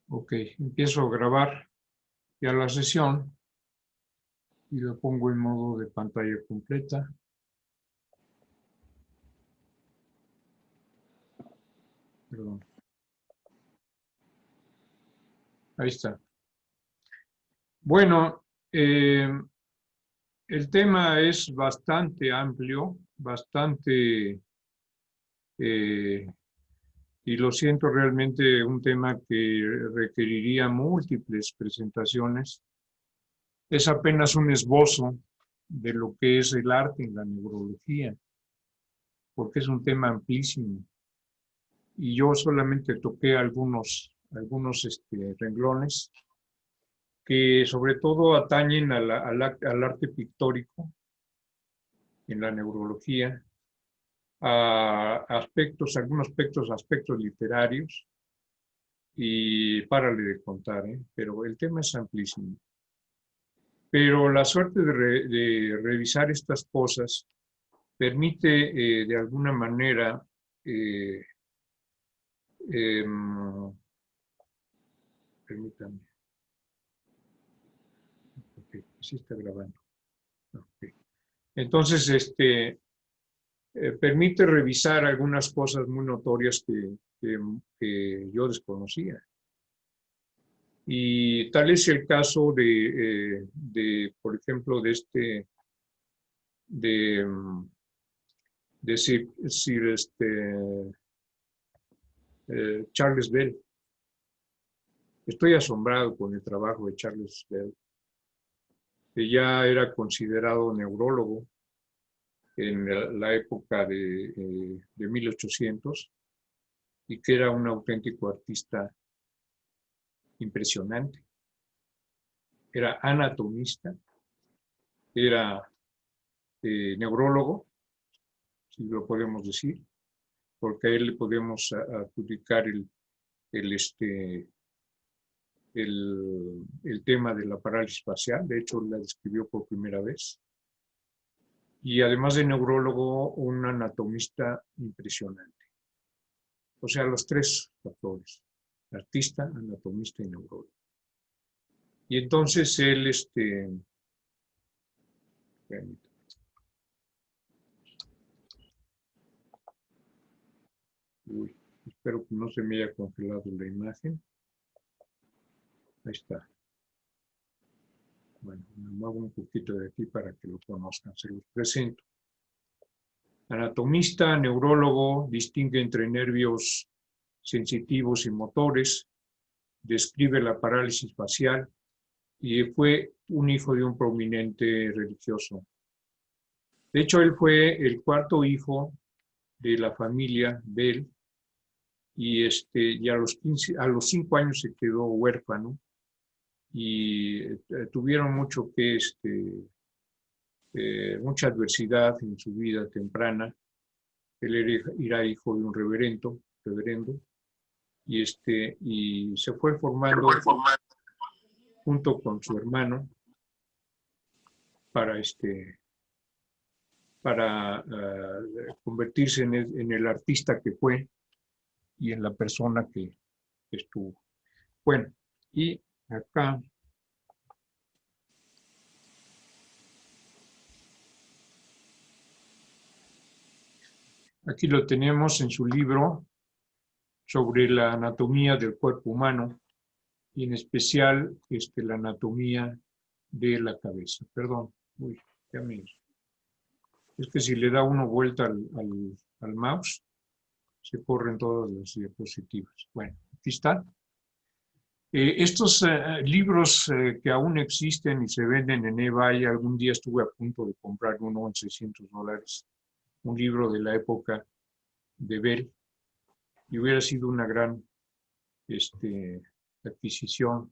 Ok, empiezo a grabar ya la sesión y lo pongo en modo de pantalla completa. Perdón. Ahí está. Bueno, el tema es bastante amplio, bastante, y lo siento, realmente un tema que requeriría múltiples presentaciones. Es apenas un esbozo de lo que es el arte en la neurología, porque es un tema amplísimo. Y yo solamente toqué algunos renglones que sobre todo atañen al arte pictórico en la neurología, a aspectos literarios, y párale de contar, pero el tema es amplísimo. Pero la suerte de revisar estas cosas permite de alguna manera permítanme. Ok, sí está grabando. Okay. Entonces, permite revisar algunas cosas muy notorias que yo desconocía. Y tal es el caso por ejemplo, de Sir Charles Bell. Estoy asombrado con el trabajo de Charles Bell, que ya era considerado neurólogo en la época de 1800 y que era un auténtico artista impresionante. Era anatomista, era neurólogo, si lo podemos decir, porque a él le podemos adjudicar el tema de la parálisis facial. De hecho, la describió por primera vez. Y además de neurólogo, un anatomista impresionante. O sea, los tres factores: artista, anatomista y neurólogo. Y entonces él, uy, espero que no se me haya congelado la imagen. Ahí está. Bueno, me muevo un poquito de aquí para que lo conozcan. Se los presento. Anatomista, neurólogo, distingue entre nervios sensitivos y motores, describe la parálisis facial y fue un hijo de un prominente religioso. De hecho, él fue el cuarto hijo de la familia Bell y a los 5 años se quedó huérfano y tuvieron mucha adversidad en su vida temprana. Él era hijo de un reverendo y se fue formando junto con su hermano para convertirse en el artista que fue y en la persona que estuvo. Bueno, y acá aquí lo tenemos en su libro sobre la anatomía del cuerpo humano y en especial la anatomía de la cabeza. Perdón, uy, ya me... Es que si le da uno vuelta al mouse, se corren todas las diapositivas. Bueno, aquí está. Estos libros que aún existen y se venden en eBay, algún día estuve a punto de comprar uno en $600, un libro de la época de Bell, y hubiera sido una gran adquisición.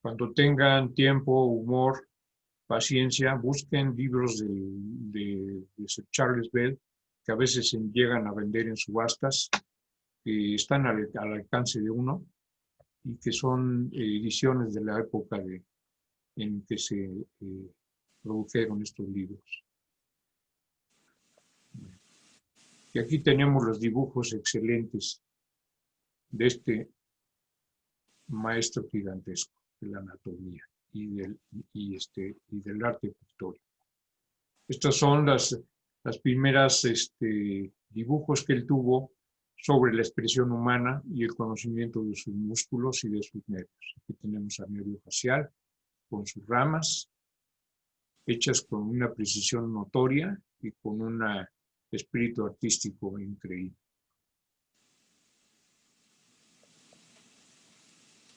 Cuando tengan tiempo, humor, paciencia, busquen libros de Sir Charles Bell, que a veces se llegan a vender en subastas, que están al alcance de uno y que son ediciones de la época en que se produjeron estos libros. Y aquí tenemos los dibujos excelentes de maestro gigantesco de la anatomía y del arte pictórico. Estas son las primeras dibujos que él tuvo sobre la expresión humana y el conocimiento de sus músculos y de sus nervios. Aquí tenemos al nervio facial con sus ramas, hechas con una precisión notoria y con un espíritu artístico increíble.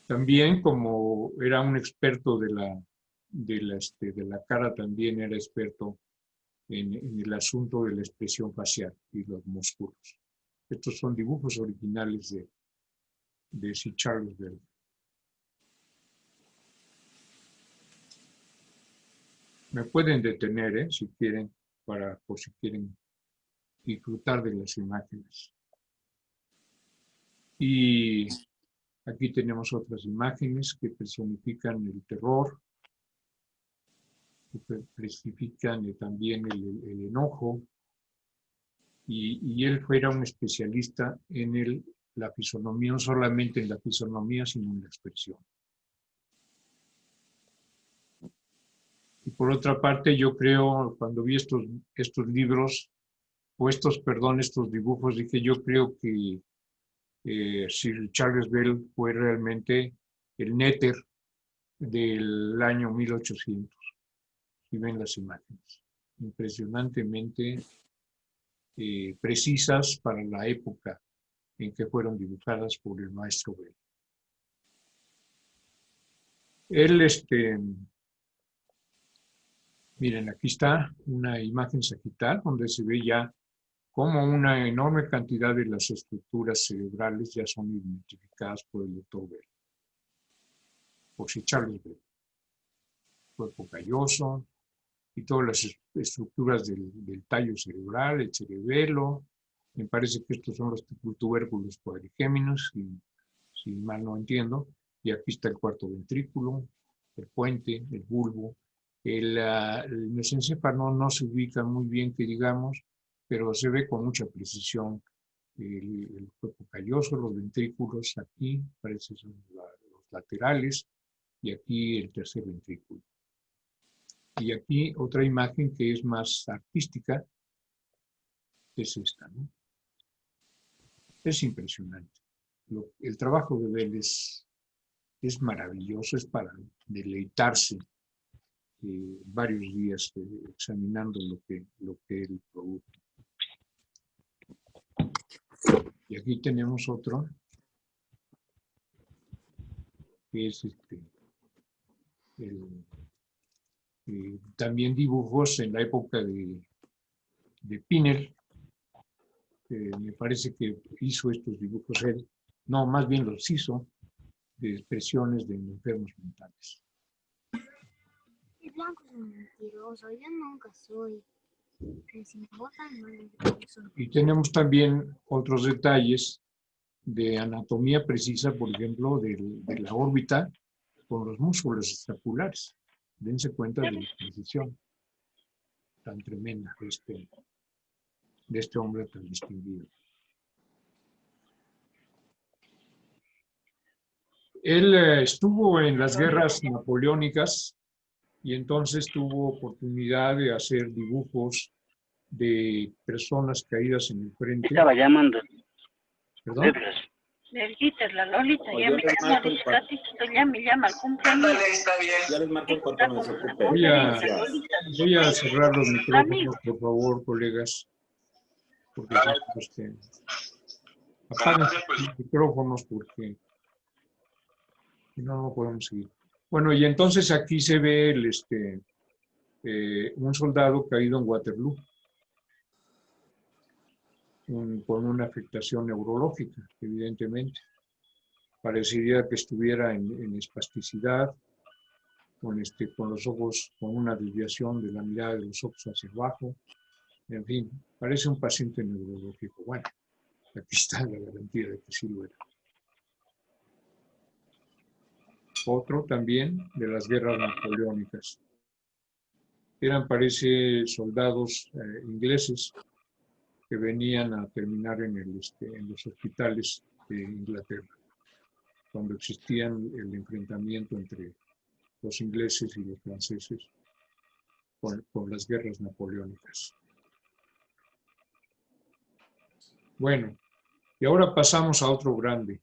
También, como era un experto de la cara, también era experto en el asunto de la expresión facial y los músculos. Estos son dibujos originales de Sir Charles Bell. Me pueden detener, si quieren, por si quieren disfrutar de las imágenes. Y aquí tenemos otras imágenes que personifican el terror, que personifican también el enojo. Y él era un especialista en la fisonomía, no solamente en la fisonomía, sino en la expresión. Y por otra parte, yo creo, cuando vi estos libros, o estos dibujos, dije, yo creo que Sir Charles Bell fue realmente el Néter del año 1800. Si ven las imágenes, impresionantemente precisas para la época en que fueron dibujadas por el maestro Bell. Él, miren, aquí está una imagen sagital donde se ve ya cómo una enorme cantidad de las estructuras cerebrales ya son identificadas por el doctor Bell, por Sir Charles Bell. Cuerpo calloso y todas las estructuras del tallo cerebral, el cerebelo. Me parece que estos son los tubérculos cuadrigéminos, si mal no entiendo. Y aquí está el cuarto ventrículo, el puente, el bulbo. El mesencéfalo no se ubica muy bien, que digamos, pero se ve con mucha precisión el cuerpo calloso, los ventrículos aquí, parece son los laterales, y aquí el tercer ventrículo. Y aquí otra imagen que es más artística, es esta, ¿no? Es impresionante. El trabajo de Bell es maravilloso, es para deleitarse varios días examinando lo que él produjo. Y aquí tenemos otro, que es también dibujos en la época de Pinel. Me parece que hizo estos dibujos él, no, más bien los hizo, de expresiones de enfermos mentales. El blanco es un mentiroso, yo nunca soy. Que si me votan, no les gusto. Y tenemos también otros detalles de anatomía precisa, por ejemplo, de la órbita con los músculos escapulares. Dense cuenta de la precisión tan tremenda de este hombre tan distinguido. Él estuvo en las guerras napoleónicas y entonces tuvo oportunidad de hacer dibujos de personas caídas en el frente. Estaba llamando. ¿Perdón? La Lolita, ya me llama ya me llama al cumpleaños. Está bien. Ya les marco en cuanto nos ocupe. Voy a cerrar los micrófonos, por favor, colegas. Porque apagan los micrófonos porque si no, no podemos seguir. Bueno, y entonces aquí se ve un soldado caído en Waterloo con una afectación neurológica, evidentemente. Parecería que estuviera en espasticidad, con los ojos, con una desviación de la mirada de los ojos hacia abajo. En fin, parece un paciente neurológico. Bueno, aquí está la garantía de que sí lo era. Otro también de las guerras napoleónicas. Eran, parece, soldados ingleses que venían a terminar en los hospitales de Inglaterra. cuando existían el enfrentamiento entre los ingleses y los franceses con las guerras napoleónicas. Bueno, y ahora pasamos a otro grande,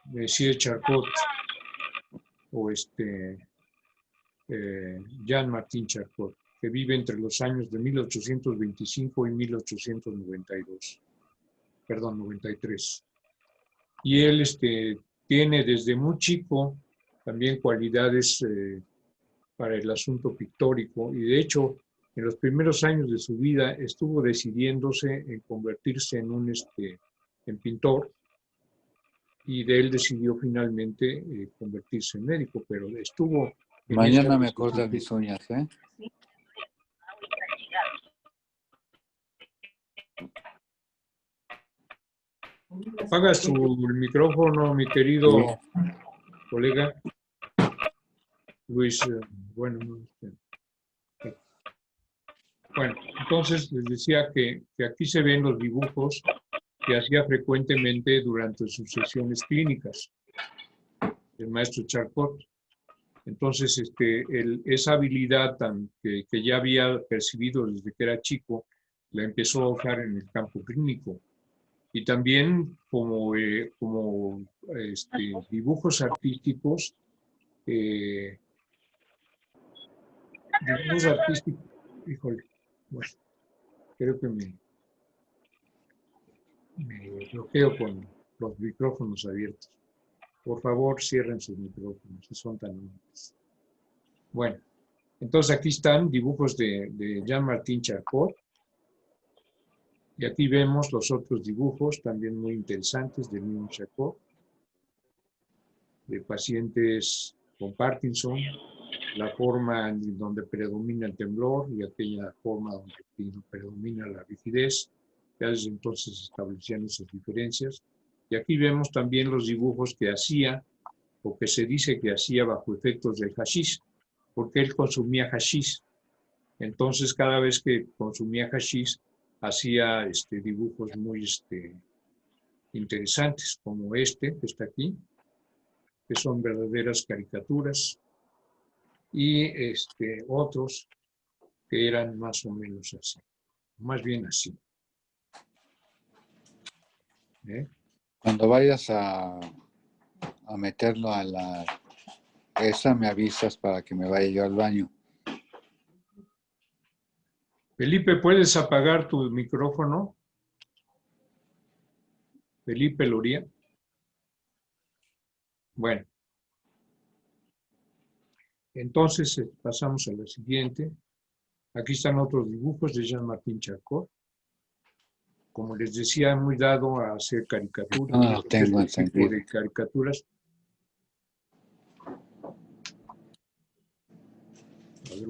Monsieur Charcot, o Jean-Martin Charcot, que vive entre los años de 1825 y 1892, perdón, 93. Y él tiene desde muy chico también cualidades para el asunto pictórico, y de hecho, en los primeros años de su vida estuvo decidiéndose en convertirse en pintor, y de él decidió finalmente convertirse en médico, pero estuvo... Mañana me cortan mis uñas, ¿eh? Apaga su micrófono, mi querido colega Luis. Bueno, entonces les decía que aquí se ven los dibujos que hacía frecuentemente durante sus sesiones clínicas, el maestro Charcot. Entonces, esa habilidad que ya había percibido desde que era chico, la empezó a usar en el campo clínico. Y también como dibujos artísticos, híjole, bueno, creo que me bloqueo con los micrófonos abiertos. Por favor, cierren sus micrófonos, si son tan amables. Bueno, entonces aquí están dibujos de Jean-Martin Charcot. Y aquí vemos los otros dibujos, también muy interesantes, del mismo Charcot, de pacientes con Parkinson, la forma en donde predomina el temblor y aquella forma donde predomina la rigidez. Ya desde entonces se establecían esas diferencias. Y aquí vemos también los dibujos que hacía, o que se dice que hacía bajo efectos del hashish, porque él consumía hashish. Entonces, cada vez que consumía hashish, hacía dibujos muy interesantes, como que está aquí, que son verdaderas caricaturas, y otros que eran más o menos así, más bien así. Cuando vayas a meterlo a esa, me avisas para que me vaya yo al baño. Felipe, ¿puedes apagar tu micrófono? Felipe Loría. Bueno. Entonces pasamos a la siguiente. Aquí están otros dibujos de Jean-Martin Charcot. Como les decía, muy dado a hacer caricaturas. No tengo encendido. De caricaturas. A ver,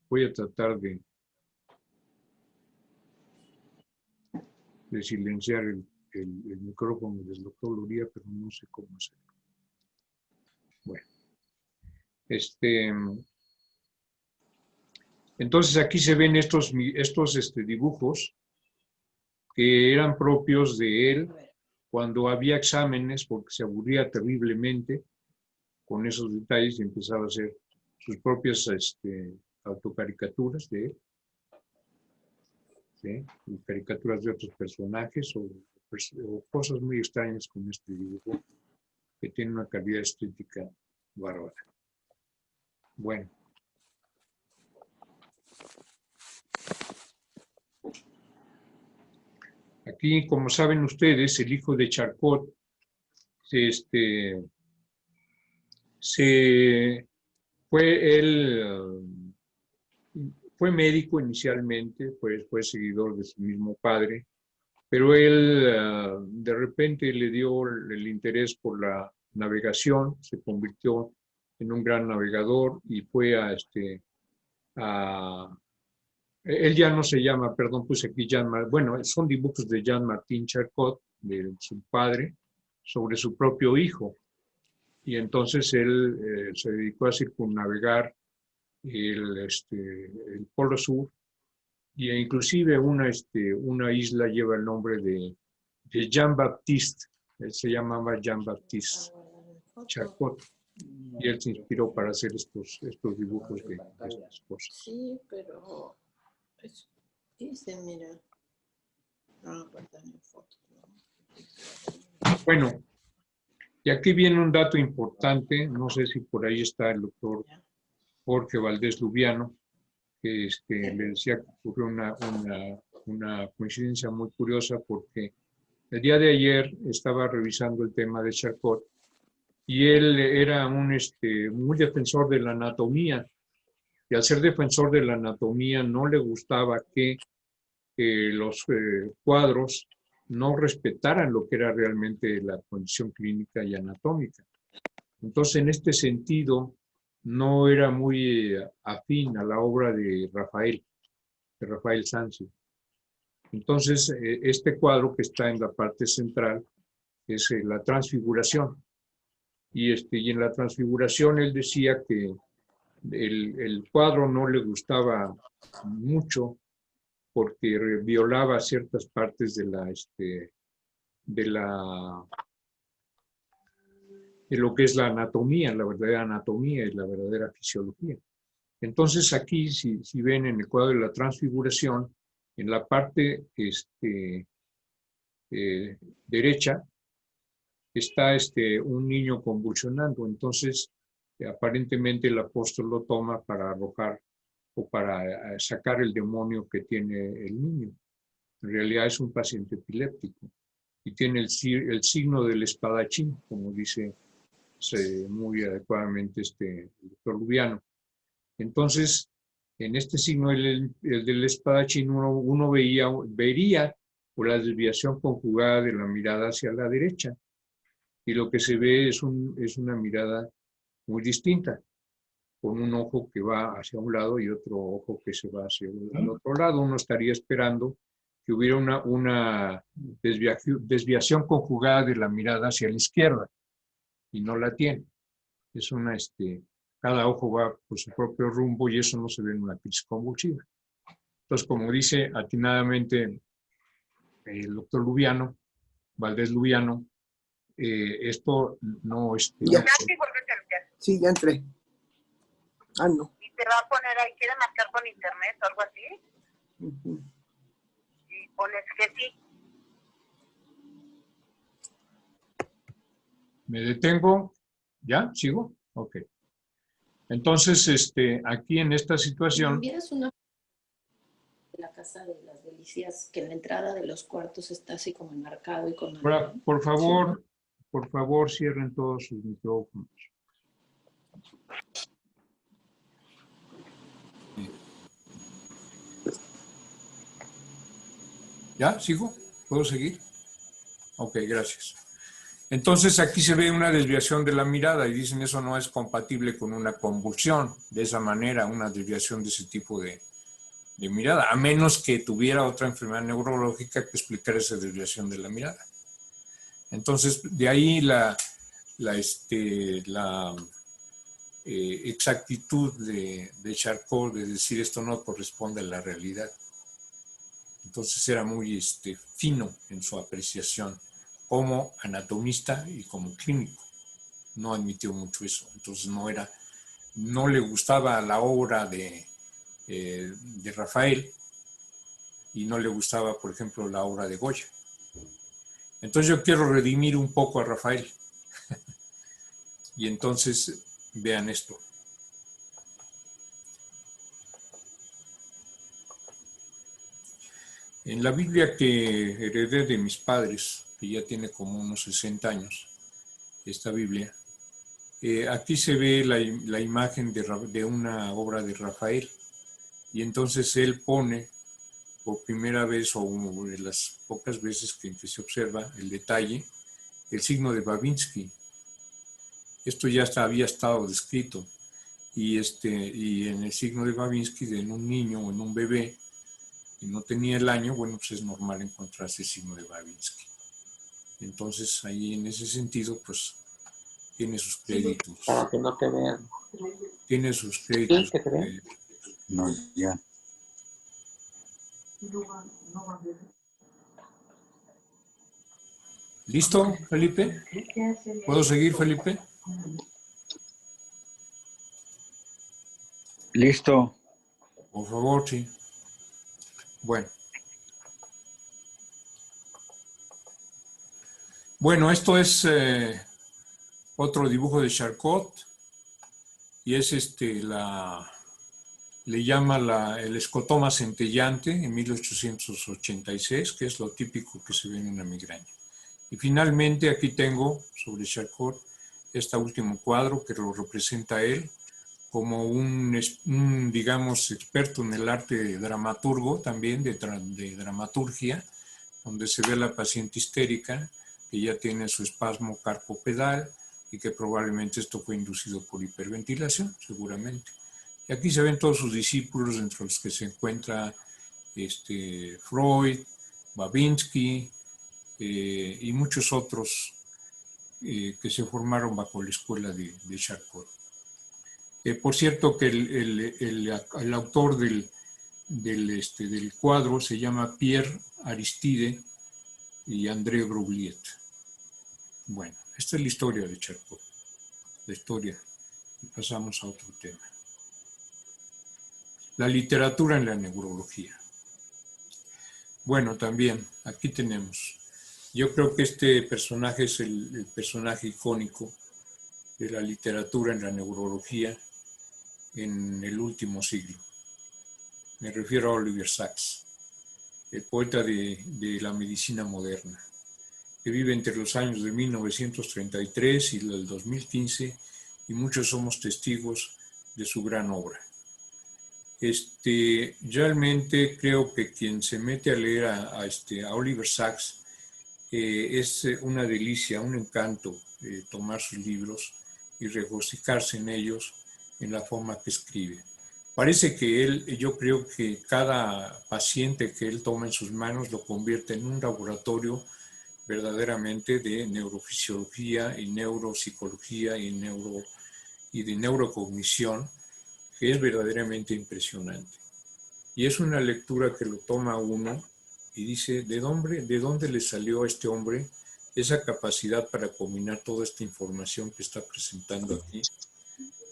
voy a tratar de silenciar el micrófono del doctor Loría, pero no sé cómo hacerlo. Bueno. Entonces aquí se ven estos dibujos que eran propios de él cuando había exámenes, porque se aburría terriblemente con esos detalles y empezaba a hacer sus propias autocaricaturas de él, ¿sí? Y caricaturas de otros personajes o cosas muy extrañas como este dibujo que tiene una calidad estética bárbara. Bueno. Aquí, como saben ustedes, el hijo de Charcot fue médico inicialmente, fue seguidor de su mismo padre, pero él de repente le dio el interés por la navegación, se convirtió en un gran navegador y fue él ya no se llama, perdón, puse aquí bueno, son dibujos de Jean-Martin Charcot, de su padre, sobre su propio hijo. Y entonces él se dedicó a circunnavegar el Polo Sur, e inclusive una isla lleva el nombre de Jean-Baptiste Él se llamaba Jean-Baptiste Charcot y él se inspiró para hacer estos dibujos de estas cosas. Sí, pero dice, mira. No, guardan fotos. Bueno, y aquí viene un dato importante, no sé si por ahí está el doctor Jorge Valdés Lubiano, que le decía que ocurrió una coincidencia muy curiosa porque el día de ayer estaba revisando el tema de Charcot y él era muy defensor de la anatomía y al ser defensor de la anatomía no le gustaba que los cuadros no respetaran lo que era realmente la condición clínica y anatómica. Entonces, en este sentido, no era muy afín a la obra de Rafael Sanzio. Entonces, este cuadro que está en la parte central es la Transfiguración. Y en la Transfiguración él decía que el cuadro no le gustaba mucho porque violaba ciertas partes de lo que es la anatomía, la verdadera anatomía y la verdadera fisiología. Entonces aquí, si ven en el cuadro de la Transfiguración, en la parte derecha está un niño convulsionando. Entonces, aparentemente el apóstol lo toma para arrojar o para sacar el demonio que tiene el niño. En realidad es un paciente epiléptico y tiene el signo del espadachín, como dice muy adecuadamente el doctor Lubiano. Entonces, en este signo el del espadachín uno vería por la desviación conjugada de la mirada hacia la derecha y lo que se ve es una mirada muy distinta, con un ojo que va hacia un lado y otro ojo que se va hacia el otro lado. Uno estaría esperando que hubiera una desviación conjugada de la mirada hacia la izquierda, y no la tiene. Es cada ojo va por su propio rumbo y eso no se ve en una crisis convulsiva. Entonces, como dice atinadamente el doctor Lubiano, Valdés Lubiano, esto no... Ya. Sí, ya entré. Ah, no. Y te va a poner ahí, quiere marcar con internet o algo así. Y pones que sí. Me detengo. ¿Ya? ¿Sigo? Ok. Entonces, aquí en esta situación... ¿Vieras una de la casa de las delicias que en la entrada de los cuartos está así como enmarcado y con... Por favor, cierren todos sus micrófonos. ¿Ya? ¿Sigo? ¿Puedo seguir? Ok, gracias. Entonces aquí se ve una desviación de la mirada y dicen eso no es compatible con una convulsión. De esa manera, una desviación de ese tipo de mirada, a menos que tuviera otra enfermedad neurológica que explicara esa desviación de la mirada. Entonces, de ahí la exactitud de Charcot de decir esto no corresponde a la realidad. Entonces era muy fino en su apreciación como anatomista y como clínico. No admitió mucho eso. Entonces no le gustaba la obra de Rafael y no le gustaba, por ejemplo, la obra de Goya. Entonces yo quiero redimir un poco a Rafael. Y entonces vean esto. En la Biblia que heredé de mis padres, que ya tiene como unos 60 años, esta Biblia, aquí se ve la imagen de una obra de Rafael. Y entonces él pone, por primera vez, o de las pocas veces que se observa el detalle, el signo de Babinski. Esto ya había estado descrito. Y en el signo de Babinski, en un niño o en un bebé, y no tenía el año, bueno, pues es normal encontrarse el signo de Babinski. Entonces, ahí en ese sentido, pues, tiene sus créditos. Para que no te vean. Tiene sus créditos. Sí, que te vean. No, ya. ¿Listo, Felipe? ¿Puedo seguir, Felipe? Listo. Por favor, sí. Bueno. Bueno, esto es otro dibujo de Charcot y es le llama el escotoma centellante en 1886, que es lo típico que se ve en una migraña. Y finalmente aquí tengo sobre Charcot este último cuadro que lo representa a él como un, digamos, experto en el arte dramaturgo también, de dramaturgia, donde se ve a la paciente histérica que ya tiene su espasmo carpopedal y que probablemente esto fue inducido por hiperventilación, seguramente. Y aquí se ven todos sus discípulos, entre los que se encuentra Freud, Babinski y muchos otros que se formaron bajo la escuela de Charcot. Por cierto que el autor del cuadro se llama Pierre Aristide y André Brouillet. Bueno, esta es la historia de Charcot, la historia. Y pasamos a otro tema. La literatura en la neurología. Bueno, también, aquí tenemos. Yo creo que este personaje es el personaje icónico de la literatura en la neurología en el último siglo. Me refiero a Oliver Sacks, el poeta de la medicina moderna, que vive entre los años de 1933 y el 2015, y muchos somos testigos de su gran obra. Realmente creo que quien se mete a leer a Oliver Sacks es una delicia, un encanto tomar sus libros y regocijarse en ellos en la forma que escribe. Parece que yo creo que cada paciente que él toma en sus manos lo convierte en un laboratorio verdaderamente de neurofisiología y neuropsicología y de neurocognición, que es verdaderamente impresionante. Y es una lectura que lo toma uno y dice, ¿de dónde le salió a este hombre esa capacidad para combinar toda esta información que está presentando aquí,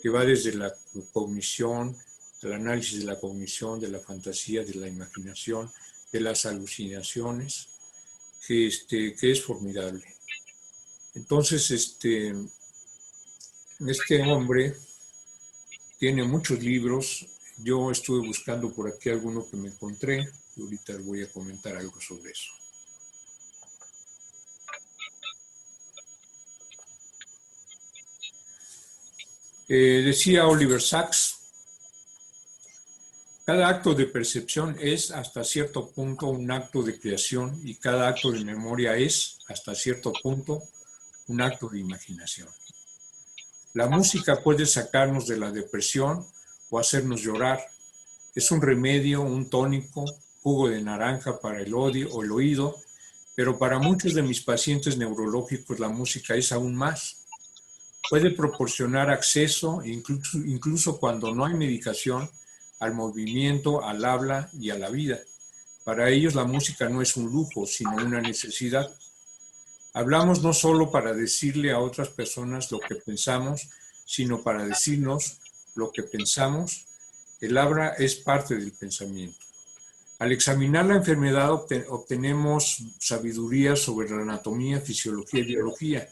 que va desde la cognición, el análisis de la cognición, de la fantasía, de la imaginación, de las alucinaciones, que es formidable. Entonces, este hombre tiene muchos libros. Yo estuve buscando por aquí alguno que me encontré y ahorita voy a comentar algo sobre eso. Decía Oliver Sacks, cada acto de percepción es hasta cierto punto un acto de creación y cada acto de memoria es hasta cierto punto un acto de imaginación. La música puede sacarnos de la depresión o hacernos llorar. Es un remedio, un tónico, jugo de naranja para el oído, pero para muchos de mis pacientes neurológicos la música es aún más. Puede proporcionar acceso, incluso cuando no hay medicación, al movimiento, al habla y a la vida. Para ellos la música no es un lujo, sino una necesidad. Hablamos no solo para decirle a otras personas lo que pensamos, sino para decirnos lo que pensamos. El habla es parte del pensamiento. Al examinar la enfermedad obtenemos sabiduría sobre la anatomía, fisiología y biología.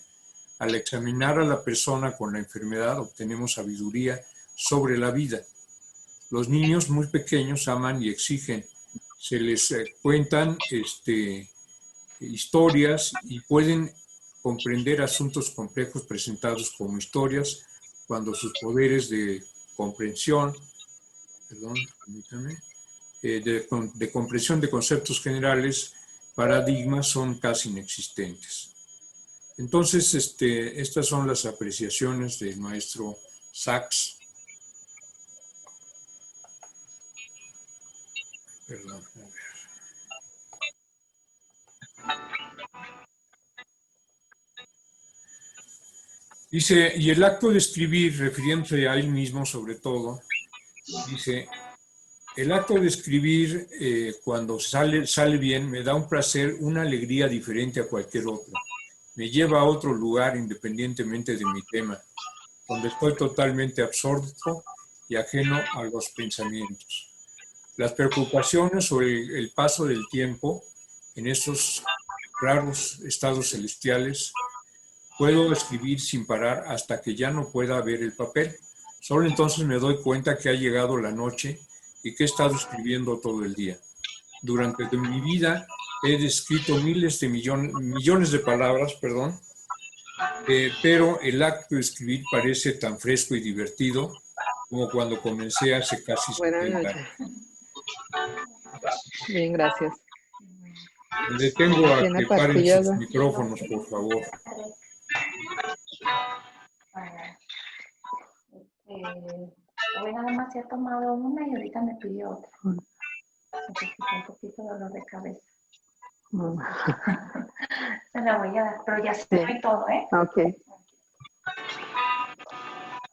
Al examinar a la persona con la enfermedad obtenemos sabiduría sobre la vida. Los niños muy pequeños aman y exigen. Se les cuentan historias y pueden comprender asuntos complejos presentados como historias cuando sus poderes de comprensión, de comprensión de conceptos generales, paradigmas son casi inexistentes. Entonces, estas son las apreciaciones del maestro Sacks. Perdón, a ver. Dice, y el acto de escribir, refiriéndose a él mismo sobre todo, dice, el acto de escribir cuando sale bien me da un placer, una alegría diferente a cualquier otro. me lleva a otro lugar independientemente de mi tema, donde estoy totalmente absorto y ajeno a los pensamientos. Las preocupaciones o el paso del tiempo en estos raros estados celestiales, puedo escribir sin parar hasta que ya no pueda ver el papel. Solo entonces me doy cuenta que ha llegado la noche y que he estado escribiendo todo el día. Durante mi vida he escrito millones de palabras, pero el acto de escribir parece tan fresco y divertido como cuando comencé hace casi Buenas 70 noches. años. Bien, gracias. Me detengo a ¿Tiene que paren pastillas? sus micrófonos, por favor. Hoy nada más he tomado una y ahorita me pidió otra. Necesito un poquito de dolor de cabeza. Se la voy a dar, pero ya se ve todo, ¿eh? Ok.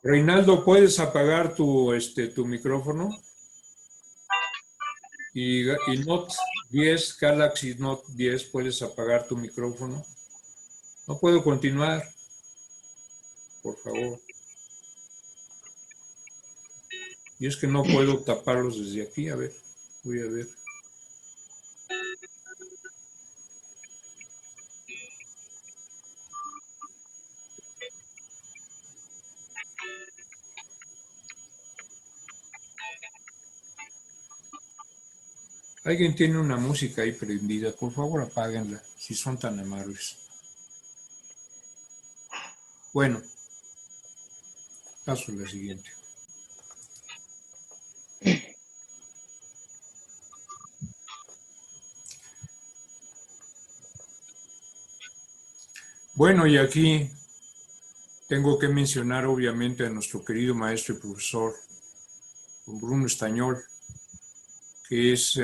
Reinaldo, ¿puedes apagar tu micrófono? Y Note 10, Galaxy Note 10, ¿puedes apagar tu micrófono? No puedo continuar. Por favor. Y es que no puedo taparlos desde aquí. A ver, voy a ver. Alguien tiene una música ahí prendida. Por favor, apáguenla, si son tan amables. Bueno, paso a la siguiente. Bueno, y aquí tengo que mencionar obviamente a nuestro querido maestro y profesor, don Bruno Estañol, que es,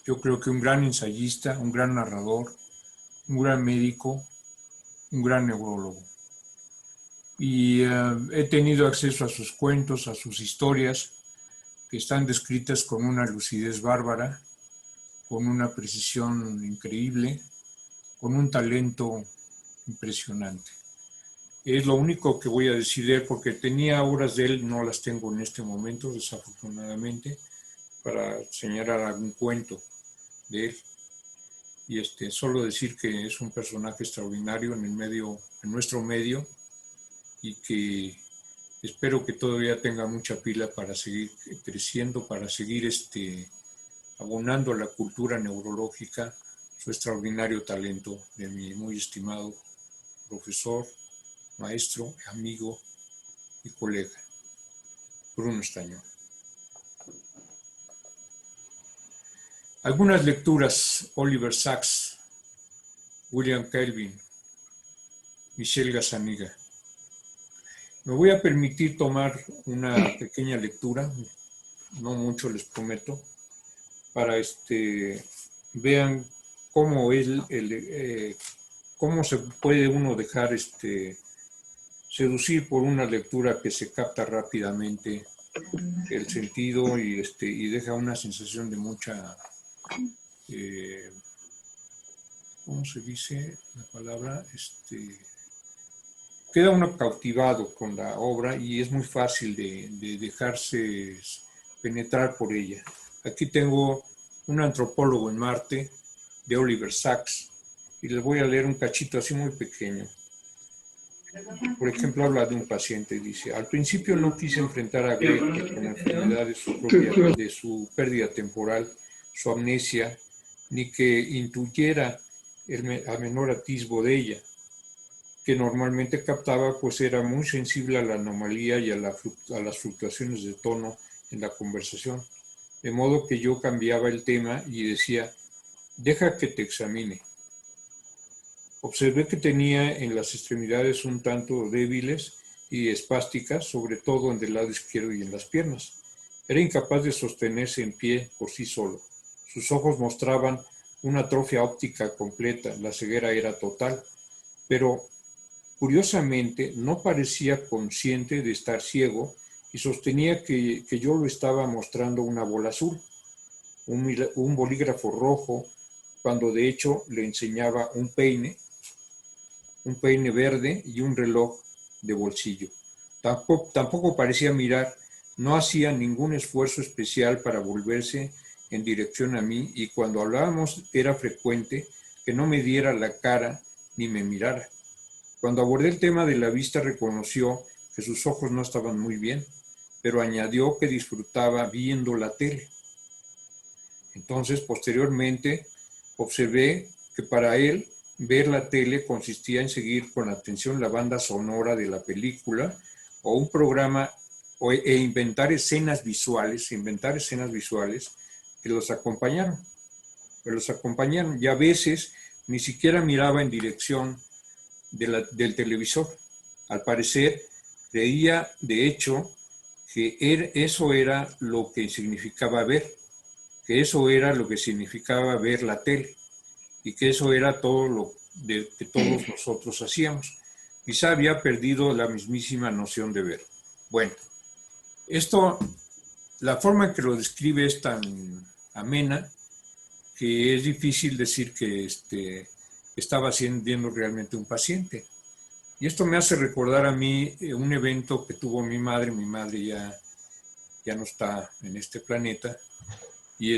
yo creo que un gran ensayista, un gran narrador, un gran médico, un gran neurólogo. Y he tenido acceso a sus cuentos, a sus historias, que están descritas con una lucidez bárbara, con una precisión increíble, con un talento impresionante. Es lo único que voy a decir de él, porque tenía obras de él, no las tengo en este momento, desafortunadamente, para señalar algún cuento de él. Y solo decir que es un personaje extraordinario en nuestro medio, y que espero que todavía tenga mucha pila para seguir creciendo, para seguir abonando a la cultura neurológica, su extraordinario talento de mi muy estimado profesor, maestro, amigo y colega, Bruno Estañol. Algunas lecturas: Oliver Sacks, William Kelvin, Michel Gazzaniga. Me voy a permitir tomar una pequeña lectura, no mucho les prometo, para vean cómo cómo se puede uno dejar seducir por una lectura que se capta rápidamente el sentido y deja una sensación de mucha, ¿cómo se dice la palabra? Queda uno cautivado con la obra y es muy fácil de dejarse penetrar por ella. Aquí tengo Un antropólogo en Marte, de Oliver Sacks, y les voy a leer un cachito así muy pequeño. Por ejemplo, habla de un paciente, dice: al principio no quise enfrentar a Greg con la enfermedad de su pérdida temporal, su amnesia, ni que intuyera a menor atisbo de ella, que normalmente captaba, pues era muy sensible a la anomalía y a las fluctuaciones de tono en la conversación. De modo que yo cambiaba el tema y decía: deja que te examine. Observé que tenía en las extremidades un tanto débiles y espásticas, sobre todo en el lado izquierdo y en las piernas. Era incapaz de sostenerse en pie por sí solo. Sus ojos mostraban una atrofia óptica completa, la ceguera era total, pero curiosamente no parecía consciente de estar ciego y sostenía que yo lo estaba mostrando una bola azul, un bolígrafo rojo, cuando de hecho le enseñaba un peine, un peine verde y un reloj de bolsillo. Tampoco parecía mirar, no hacía ningún esfuerzo especial para volverse en dirección a mí, y cuando hablábamos era frecuente que no me diera la cara ni me mirara. Cuando abordé el tema de la vista, reconoció que sus ojos no estaban muy bien, pero añadió que disfrutaba viendo la tele. Entonces, posteriormente, observé que para él ver la tele consistía en seguir con atención la banda sonora de la película o un programa e inventar escenas visuales que los acompañaron. Y a veces ni siquiera miraba en dirección del televisor. Al parecer, creía, de hecho, que eso era lo que significaba ver, que eso era lo que significaba ver la tele, y que eso era todo lo que todos nosotros hacíamos. Quizá había perdido la mismísima noción de ver. Bueno, esto, la forma en que lo describe es tan amena que es difícil decir que estaba viendo realmente un paciente. Y esto me hace recordar a mí un evento que tuvo mi madre. Mi madre ya no está en este planeta, y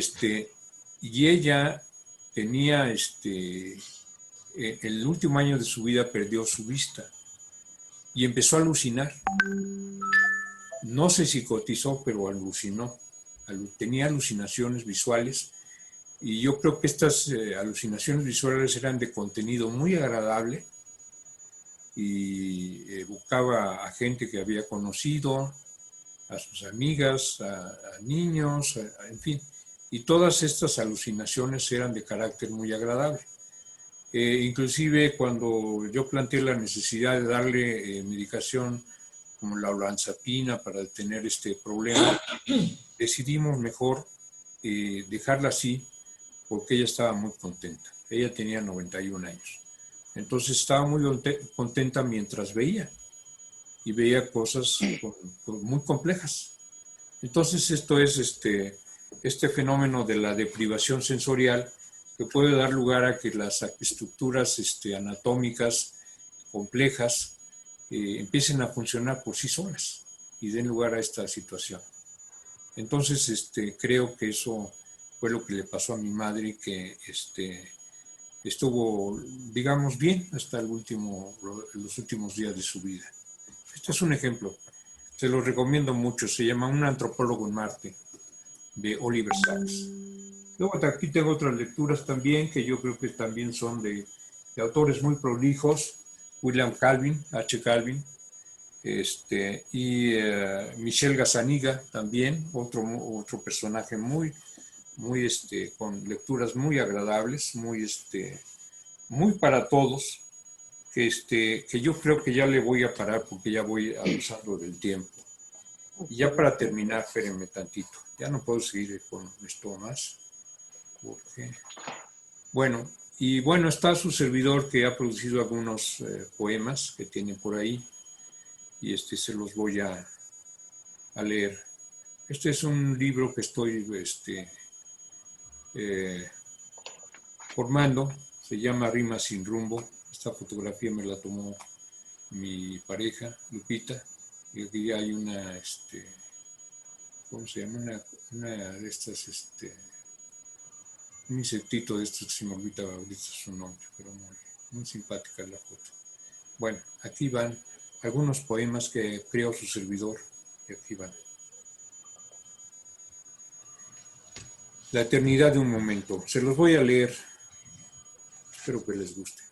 ella tenía, el último año de su vida perdió su vista y empezó a alucinar. No se psicotizó, pero alucinó. Tenía alucinaciones visuales, y yo creo que estas alucinaciones visuales eran de contenido muy agradable, y evocaba a gente que había conocido, a sus amigas, a niños, en fin. Y todas estas alucinaciones eran de carácter muy agradable. Inclusive cuando yo planteé la necesidad de darle medicación como la olanzapina para detener este problema, decidimos mejor dejarla así, porque ella estaba muy contenta. Ella tenía 91 años. Entonces estaba muy contenta mientras veía, y veía cosas muy complejas. Entonces esto es este fenómeno de la deprivación sensorial, que puede dar lugar a que las estructuras anatómicas complejas empiecen a funcionar por sí solas y den lugar a esta situación. Entonces creo que eso fue lo que le pasó a mi madre, que estuvo, digamos, bien hasta los últimos días de su vida. Este es un ejemplo, se lo recomiendo mucho, se llama Un antropólogo en Marte, de Oliver Sacks. Luego aquí tengo otras lecturas también, que yo creo que también son de autores muy prolijos: William Calvin, H. Calvin, y Michel Gazzaniga también, otro personaje muy con lecturas muy agradables, muy para todos, que yo creo que ya le voy a parar porque ya voy avanzando del tiempo. Y ya para terminar, espérenme tantito, ya no puedo seguir con esto más, porque, bueno, está su servidor, que ha producido algunos poemas que tiene por ahí, y se los voy a leer. Este es un libro que estoy formando, se llama Rimas sin rumbo. Esta fotografía me la tomó mi pareja, Lupita, y aquí hay una, ¿cómo se llama? Una de estas, un insectito de estos, que se me olvida ahorita su nombre, pero muy simpática la foto. Bueno, aquí van algunos poemas que creó su servidor, y aquí van. La eternidad de un momento. Se los voy a leer. Espero que les guste.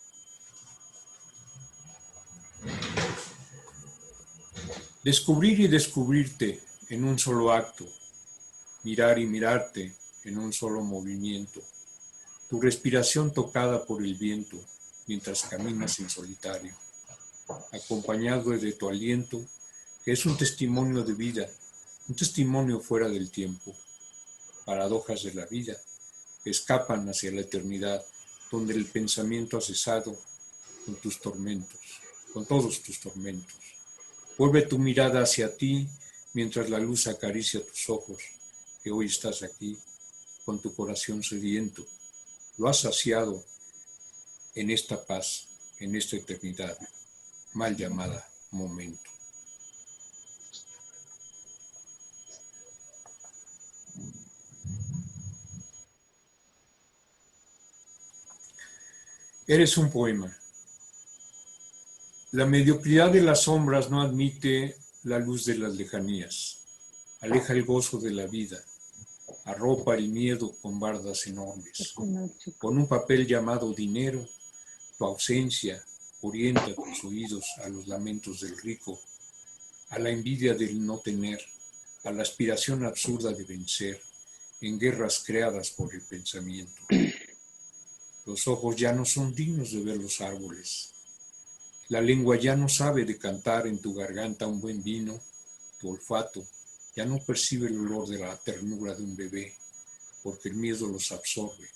Descubrir y descubrirte en un solo acto. Mirar y mirarte en un solo movimiento. Tu respiración tocada por el viento mientras caminas en solitario. Acompañado de tu aliento, que es un testimonio de vida, un testimonio fuera del tiempo. Paradojas de la vida que escapan hacia la eternidad, donde el pensamiento ha cesado con tus tormentos, con todos tus tormentos. Vuelve tu mirada hacia ti mientras la luz acaricia tus ojos, que hoy estás aquí con tu corazón sediento. Lo has saciado en esta paz, en esta eternidad mal llamada momento. Eres un poema. La mediocridad de las sombras no admite la luz de las lejanías. Aleja el gozo de la vida. Arropa el miedo con bardas enormes. Con un papel llamado dinero, tu ausencia orienta tus oídos a los lamentos del rico, a la envidia del no tener, a la aspiración absurda de vencer, en guerras creadas por el pensamiento. Los ojos ya no son dignos de ver los árboles. La lengua ya no sabe de cantar en tu garganta un buen vino. Tu olfato ya no percibe el olor de la ternura de un bebé, porque el miedo los absorbe.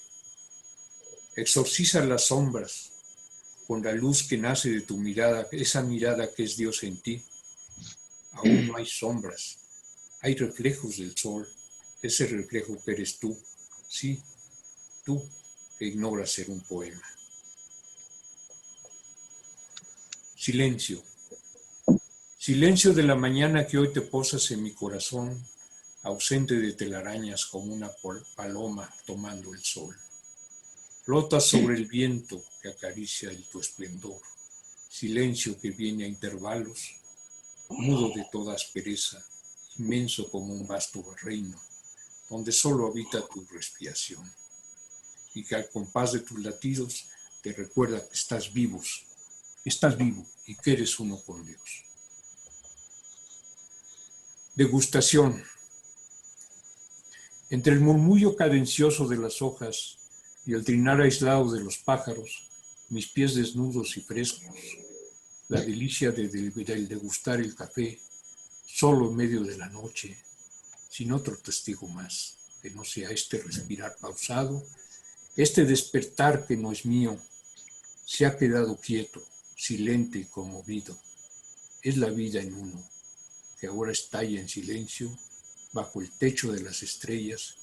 Exorciza las sombras con la luz que nace de tu mirada, esa mirada que es Dios en ti. Aún no hay sombras, hay reflejos del sol, ese reflejo que eres tú. Sí, tú que ignoras ser un poema. Silencio. Silencio de la mañana que hoy te posas en mi corazón, ausente de telarañas como una paloma tomando el sol. Flotas sobre el viento que acaricia tu esplendor. Silencio que viene a intervalos, mudo de toda aspereza, inmenso como un vasto reino, donde solo habita tu respiración. Y que al compás de tus latidos te recuerda que estás vivo y que eres uno con Dios. Degustación. Entre el murmullo cadencioso de las hojas y el trinar aislado de los pájaros, mis pies desnudos y frescos, la delicia del degustar el café, solo en medio de la noche, sin otro testigo más, que no sea este respirar pausado, este despertar que no es mío, se ha quedado quieto, silente y conmovido. Es la vida en uno, que ahora estalla en silencio bajo el techo de las estrellas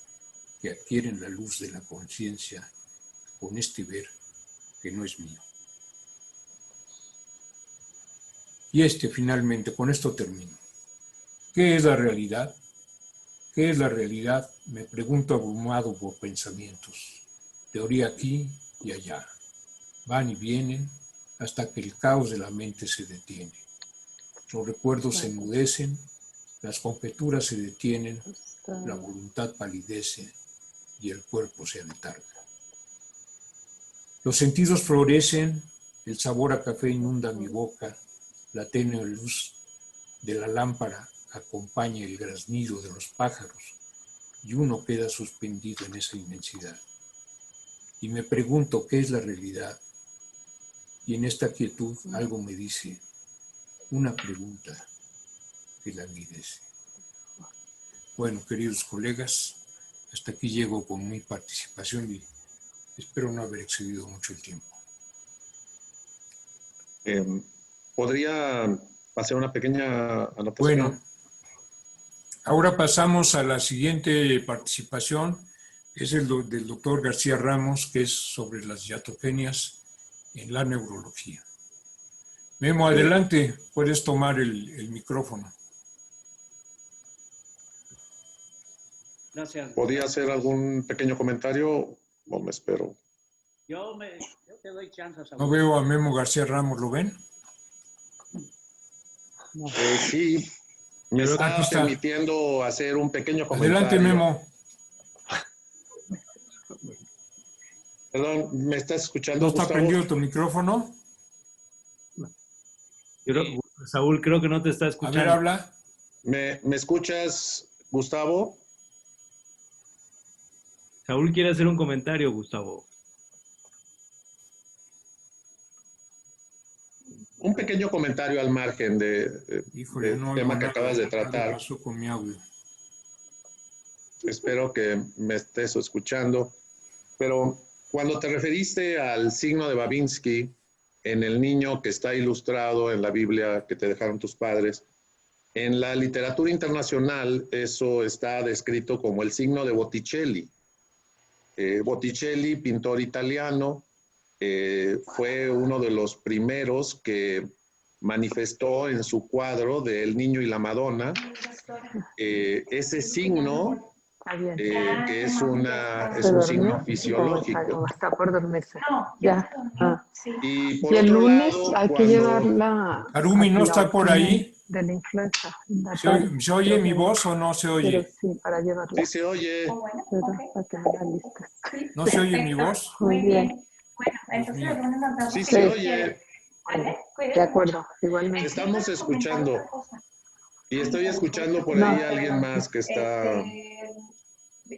que adquieren la luz de la conciencia con este ver que no es mío. Y finalmente, con esto termino. ¿Qué es la realidad? ¿Qué es la realidad? Me pregunto abrumado por pensamientos. Teoría aquí y allá. Van y vienen hasta que el caos de la mente se detiene. Los recuerdos se enmudecen, las conjeturas se detienen, la voluntad palidece y el cuerpo se aletarga. Los sentidos florecen, el sabor a café inunda mi boca, la tenue luz de la lámpara acompaña el graznido de los pájaros y uno queda suspendido en esa inmensidad. Y me pregunto qué es la realidad. Y en esta quietud algo me dice, una pregunta que la envidece. Bueno, queridos colegas, hasta aquí llego con mi participación y espero no haber excedido mucho el tiempo. ¿Podría hacer una pequeña anotación? Bueno, ahora pasamos a la siguiente participación. Es el del doctor García Ramos, que es sobre las iatrogenias en la neurología. Memo, adelante, puedes tomar el micrófono. Gracias. ¿Podría hacer algún pequeño comentario o me espero? Yo te doy chance. No veo a Memo García Ramos, ¿lo ven? Sí, me está permitiendo hacer un pequeño comentario. Adelante, Memo. Perdón, ¿me estás escuchando, ¿No está Gustavo? prendido tu micrófono? Saúl, creo que no te está escuchando. A ver, habla. ¿Me escuchas, Gustavo? Saúl quiere hacer un comentario, Gustavo. Un pequeño comentario al margen del tema que acabas de tratar. ¿Qué pasó con mi audio? Espero que me estés escuchando. Pero cuando te referiste al signo de Babinski en el niño que está ilustrado en la Biblia que te dejaron tus padres, en la literatura internacional eso está descrito como el signo de Botticelli. Botticelli, pintor italiano, fue uno de los primeros que manifestó en su cuadro de El Niño y la Madonna ese signo que es un signo fisiológico. Está por dormirse. No, Ya. Y por Y el otro lunes lado, hay que cuando- llevarla. Harumi, ¿no está por ahí? De la influenza. ¿Se oye mi voz o no se Pero oye? sí, para llevarla. Sí se oye. Pero para que me la listes. ¿No se oye mi voz? Muy bien. Bueno, entonces mío. el lunes nos vemos. Sí si se Dios oye. quiere. ¿Vale? Cuídate De acuerdo, igualmente. Te estamos escuchando. otra cosa. Y estoy escuchando por No. ahí a alguien más que está...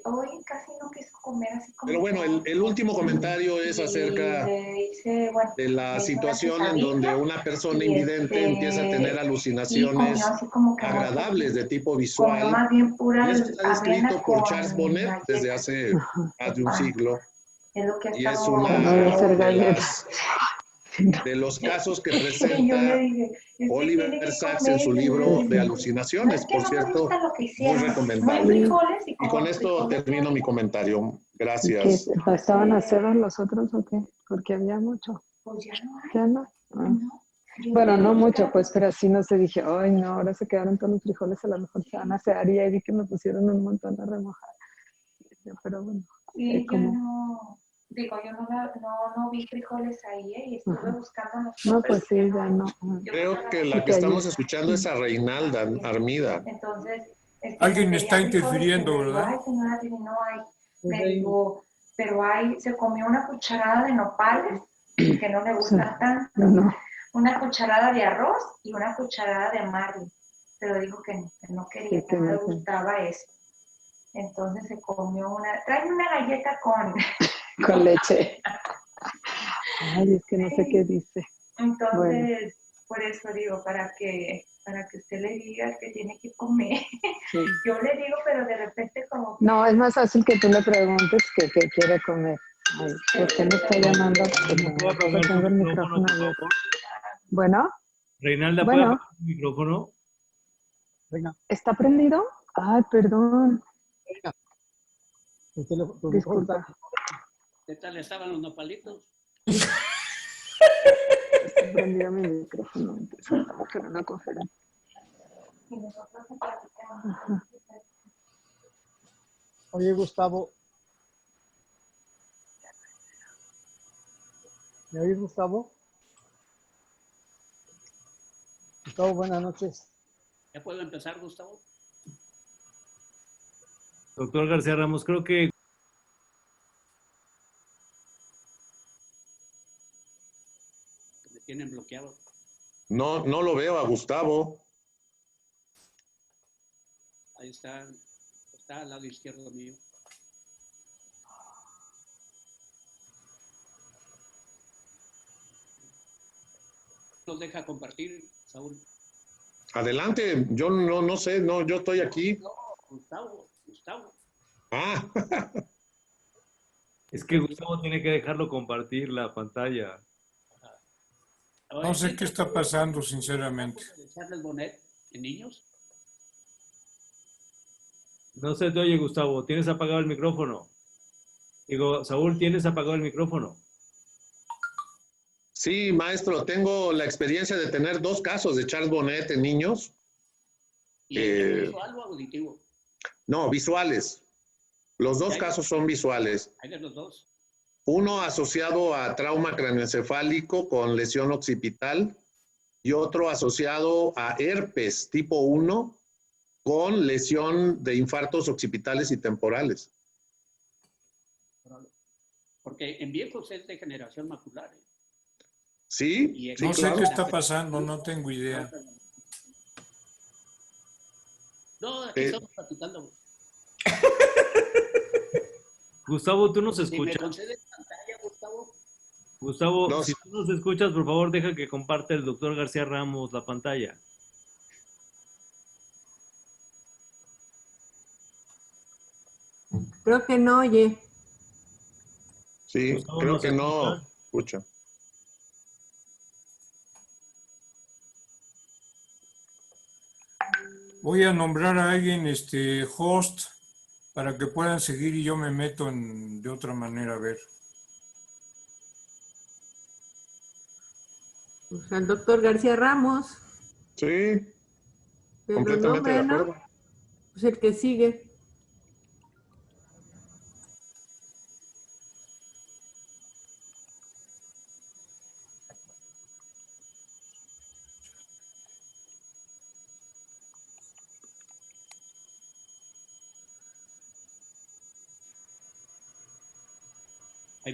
Hoy casi no quiso comer así como... Pero bueno, el último comentario es acerca de la situación en donde una persona invidente empieza a tener alucinaciones agradables de tipo visual. más bien pura Y eso está descrito avena por con Charles Bonnet galleta. desde hace más de un siglo. Es lo que Y es estaba- una No debe ser de, galletas. de los casos que Y yo presenta le dije, es que Oliver tiene que Sacks en su comer, libro ¿no? de No alucinaciones, es que por no me cierto, gusta lo que muy hicieron. No hay recomendable. frijoles y Y como con esto frijoles termino mi comentario. ¿Y qué? Gracias. ¿Estaban a cebas los otros o qué? Porque había mucho. pues ya no hay. ¿Ya no? Ah. No. Yo Bueno, digo, no pues, mucho, pues, pero así no se dije, ay, no, ahora se quedaron todos los frijoles, a lo mejor se van a hacer, y ahí vi que me pusieron un montón a remojar. Pero bueno, Sí, yo como... no, digo, yo no vi frijoles ahí, y estuve Ajá. buscando los No, frijoles pues sí, y ya hay. no. Yo Creo que la Y que que estamos ayer- escuchando es a Reinalda Armida. Entonces, Alguien me está pedía frijoles interfiriendo, y le digo, ¿verdad? ay, señora, dile, no hay. Me digo, pero se comió una cucharada de nopales, que no le gustan tanto, No, una cucharada de arroz y una cucharada de marlin. Pero dijo que no quería, Sí, que que no le no. gustaba eso. Entonces se comió tráeme una galleta con... con leche. Ay, es que no sé qué dice. Entonces, Bueno. por eso digo, para que usted le diga que tiene que comer. Sí. Yo le digo, pero de repente como... No, es más fácil que tú le preguntes que qué quiere comer. Ay, ¿por qué me está llamando? ¿Puedo apagar tu Tengo el micrófono, micrófono por abierto. favor? Bueno, Reinalda, ¿puede Bueno. apagar tu micrófono? ¿está prendido? Ay, perdón. Disculpa. ¿Qué tal estaban los nopalitos? Está prendido mi micrófono. Estamos en una conferencia. Y nosotros se platicamos. Ajá. Oye, Gustavo. ¿Me oyes, Gustavo? Gustavo, buenas noches. ¿Ya puedo empezar, Gustavo? Doctor García Ramos, creo que Me tienen bloqueado. No, no lo veo a Gustavo. Ahí está al lado izquierdo mío. ¿Nos deja compartir, Saúl? Adelante, yo no sé, no, yo estoy aquí. No, Gustavo. Ah, es que Gustavo tiene que dejarlo compartir la pantalla. No sé qué está pasando, sinceramente. Charles Bonnet en niños. No se te oye, Gustavo. ¿Tienes apagado el micrófono? Digo, Saúl, ¿tienes apagado el micrófono? sí, maestro, tengo la experiencia de tener 2 casos de Charles Bonnet en niños. ¿Y es visual o auditivo? No, visuales. Los 2 Hay- casos son visuales. Hay de los dos. Uno asociado a trauma craneoencefálico con lesión occipital y otro asociado a herpes tipo 1 con lesión de infartos occipitales y temporales. Porque en viejos es degeneración macular. ¿eh? ¿Sí? Y Sí, No sé claro. qué está pasando, no tengo idea. No, aquí estamos platicando. Gustavo, ¿tú nos Si me escuchas? concedes pantalla, Gustavo. Gustavo, No. si tú nos escuchas, por favor, deja que comparte el doctor García Ramos la pantalla. Creo que no oye. Sí, Gustavo, creo ¿nos que no escuchas? escucha. Voy a nombrar a alguien host para que puedan seguir y yo me meto de otra manera a ver. Pues al doctor García Ramos. Sí, Pero completamente de acuerdo. Pues el que sigue.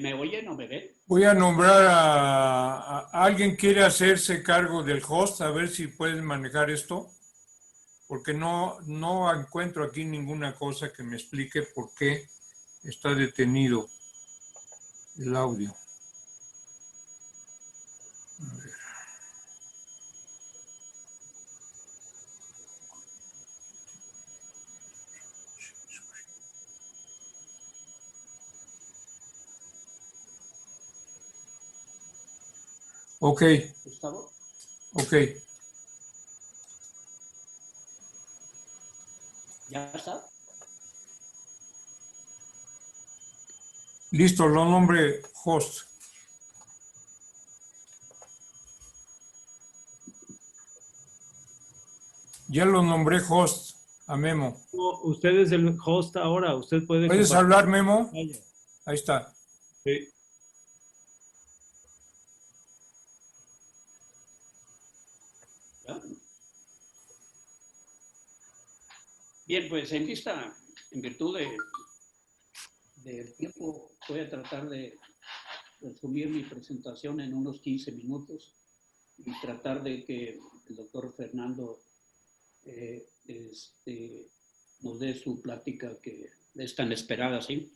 ¿Me oyen o me ven? Voy a nombrar a alguien quiere hacerse cargo del host, a ver si pueden manejar esto, porque no encuentro aquí ninguna cosa que me explique por qué está detenido el audio. A ver. Ok. Gustavo. Ok. ¿Ya está? Listo, lo nombre host. Ya lo nombré host a Memo. Usted es el host ahora. Usted puede... ¿Puedes hablar, Memo? Ahí está. Sí. Bien, pues en virtud del tiempo, voy a tratar de resumir mi presentación en unos 15 minutos y tratar de que el doctor Fernando nos dé su plática que es tan esperada, ¿sí?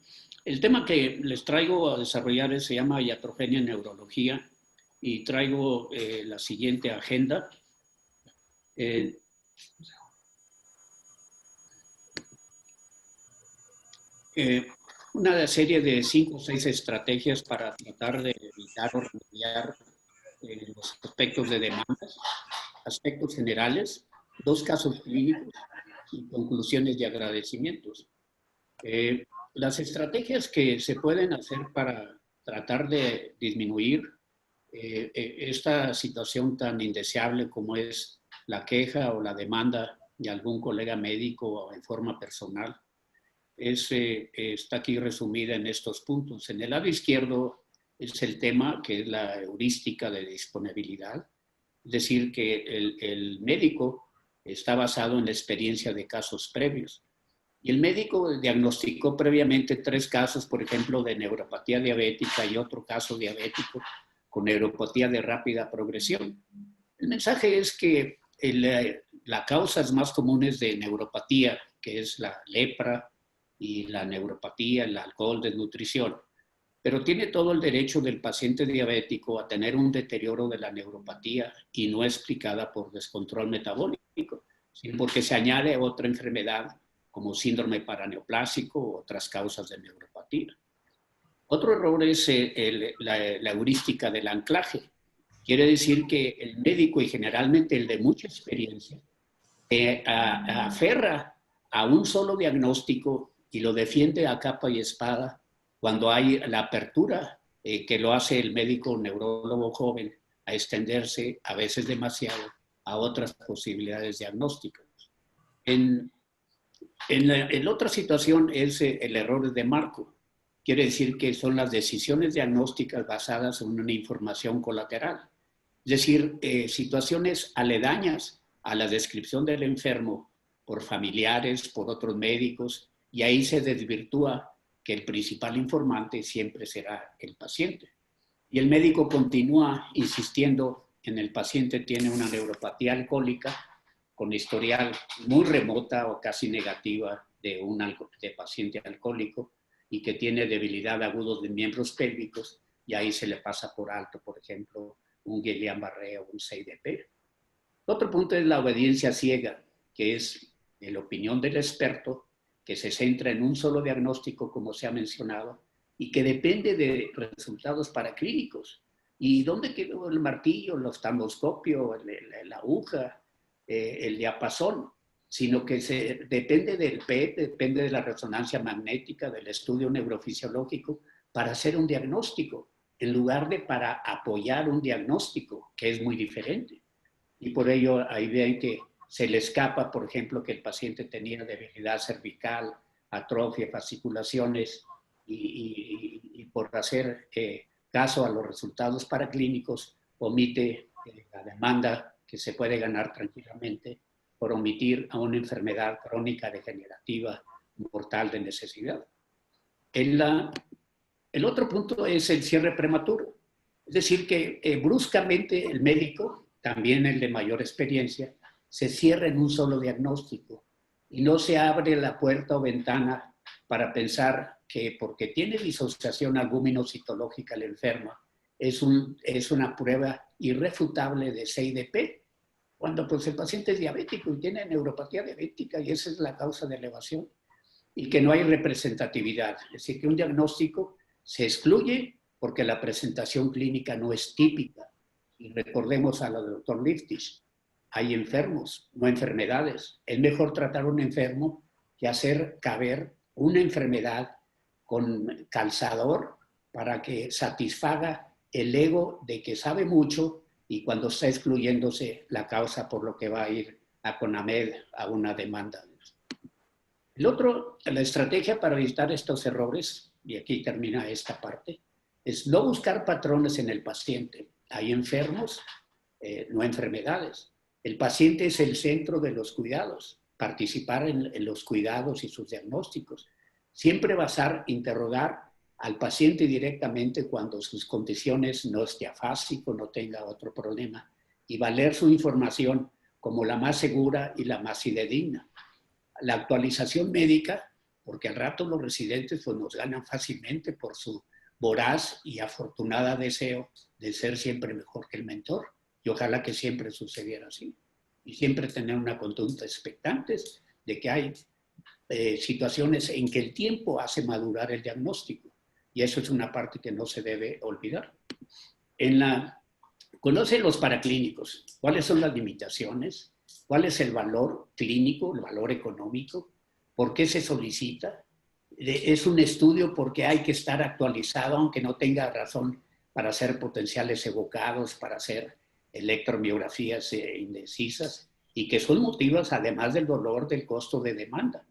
El tema que les traigo a desarrollar se llama iatrogenia en neurología y traigo la siguiente agenda. Una serie de 5 o 6 estrategias para tratar de evitar o remediar los aspectos de demandas, aspectos generales, 2 casos clínicos y conclusiones y agradecimientos. Las estrategias que se pueden hacer para tratar de disminuir esta situación tan indeseable como es la queja o la demanda de algún colega médico o en forma personal, está aquí resumida en estos puntos. En el lado izquierdo es el tema que es la heurística de disponibilidad, es decir, que el médico está basado en la experiencia de casos previos. Y el médico diagnosticó previamente 3 casos, por ejemplo, de neuropatía diabética y otro caso diabético con neuropatía de rápida progresión. El mensaje es que las causas más comunes de neuropatía, que es la lepra y la neuropatía, el alcohol, desnutrición, pero tiene todo el derecho del paciente diabético a tener un deterioro de la neuropatía y no explicada por descontrol metabólico, sino porque se añade otra enfermedad como síndrome paraneoplásico u otras causas de neuropatía. Otro error es la heurística del anclaje. Quiere decir que el médico, y generalmente el de mucha experiencia, aferra a un solo diagnóstico y lo defiende a capa y espada cuando hay la apertura que lo hace el médico neurólogo joven a extenderse, a veces demasiado, a otras posibilidades diagnósticas. En otra situación es el error de marco. Quiere decir que son las decisiones diagnósticas basadas en una información colateral. Es decir, situaciones aledañas a la descripción del enfermo por familiares, por otros médicos, y ahí se desvirtúa que el principal informante siempre será el paciente. Y el médico continúa insistiendo en el paciente tiene una neuropatía alcohólica con historial muy remota o casi negativa de paciente alcohólico y que tiene debilidad agudos de miembros pélvicos, y ahí se le pasa por alto, por ejemplo, un Guillain-Barré o un CIDP. Otro punto es la obediencia ciega, que es la opinión del experto, que se centra en un solo diagnóstico, como se ha mencionado, y que depende de resultados paraclínicos. ¿Y dónde quedó el martillo, el oftalmoscopio, la aguja, el diapasón? Sino que depende del PET, depende de la resonancia magnética, del estudio neurofisiológico, para hacer un diagnóstico. en lugar de para apoyar un diagnóstico, que es muy diferente. Y por ello ahí ven que se le escapa, por ejemplo, que el paciente tenía debilidad cervical, atrofia, fasciculaciones, y por hacer caso a los resultados paraclínicos, omite la demanda que se puede ganar tranquilamente por omitir a una enfermedad crónica degenerativa mortal de necesidad. El otro punto es el cierre prematuro. Es decir, que bruscamente el médico, también el de mayor experiencia, se cierra en un solo diagnóstico y no se abre la puerta o ventana para pensar que porque tiene disociación albúmino-citológica el enfermo, es una prueba irrefutable de CIDP, cuando pues el paciente es diabético y tiene neuropatía diabética y esa es la causa de elevación, y que no hay representatividad. Es decir, que un diagnóstico se excluye porque la presentación clínica no es típica. Y recordemos a la del doctor Liftis, hay enfermos, no enfermedades. Es mejor tratar a un enfermo que hacer caber una enfermedad con calzador para que satisfaga el ego de que sabe mucho y cuando está excluyéndose la causa por lo que va a ir a CONAMED a una demanda. El otro, la estrategia para evitar estos errores, y aquí termina esta parte, es no buscar patrones en el paciente. Hay enfermos, no enfermedades. El paciente es el centro de los cuidados, participar en los cuidados y sus diagnósticos. Siempre interrogar al paciente directamente cuando sus condiciones no esté afásico, no tenga otro problema, y valer su información como la más segura y la más fidedigna. La actualización médica, porque al rato los residentes pues, nos ganan fácilmente por su voraz y afortunada deseo de ser siempre mejor que el mentor. Y ojalá que siempre sucediera así. Y siempre tener una conducta expectantes de que hay situaciones en que el tiempo hace madurar el diagnóstico. Y eso es una parte que no se debe olvidar. Conocen los paraclínicos. ¿Cuáles son las limitaciones? ¿Cuál es el valor clínico, el valor económico? ¿Por qué se solicita? Es un estudio porque hay que estar actualizado, aunque no tenga razón para hacer potenciales evocados, para hacer electromiografías indecisas, y que son motivos, además del dolor, del costo de demanda.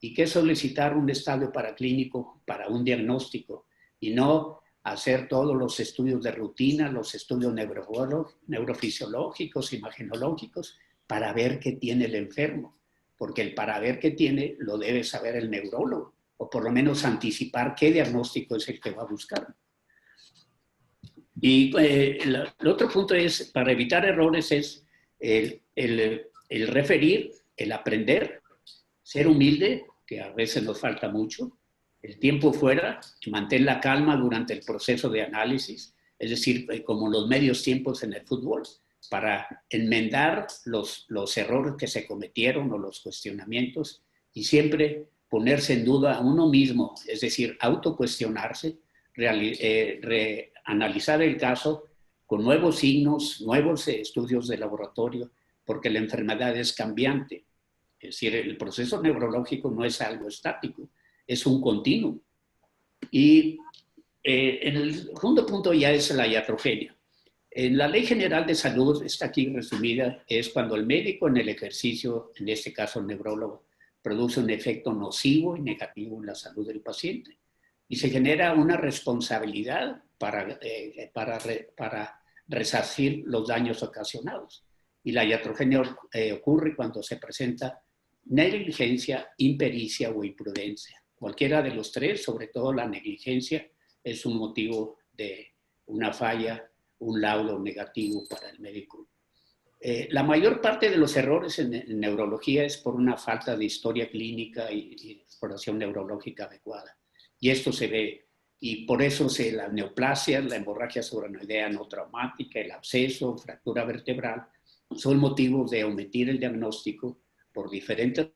¿Y qué solicitar un estadio paraclínico para un diagnóstico? Y no hacer todos los estudios de rutina, los estudios neurofisiológicos, imagenológicos, para ver qué tiene el enfermo. Porque el para ver qué tiene lo debe saber el neurólogo, o por lo menos anticipar qué diagnóstico es el que va a buscar. Y el otro punto es, para evitar errores, es el referir, el aprender, ser humilde, que a veces nos falta mucho, el tiempo fuera, mantener la calma durante el proceso de análisis, es decir, como los medios tiempos en el fútbol, para enmendar los errores que se cometieron o los cuestionamientos y siempre ponerse en duda a uno mismo, es decir, autocuestionarse, analizar el caso con nuevos signos, nuevos estudios de laboratorio, porque la enfermedad es cambiante. Es decir, el proceso neurológico no es algo estático, es un continuo. Y en el segundo punto ya es la iatrogenia. En la Ley General de Salud, está aquí resumida, es cuando el médico en el ejercicio, en este caso el neurólogo, produce un efecto nocivo y negativo en la salud del paciente. Y se genera una responsabilidad para resarcir los daños ocasionados. Y la iatrogenia ocurre cuando se presenta negligencia, impericia o imprudencia. Cualquiera de los tres, sobre todo la negligencia, es un motivo de una falla, un laudo negativo para el médico. La mayor parte de los errores en neurología es por una falta de historia clínica y exploración neurológica adecuada. Y esto se ve, y por eso la neoplasia, la hemorragia subaracnoidea no traumática, el absceso, fractura vertebral, son motivos de omitir el diagnóstico por diferentes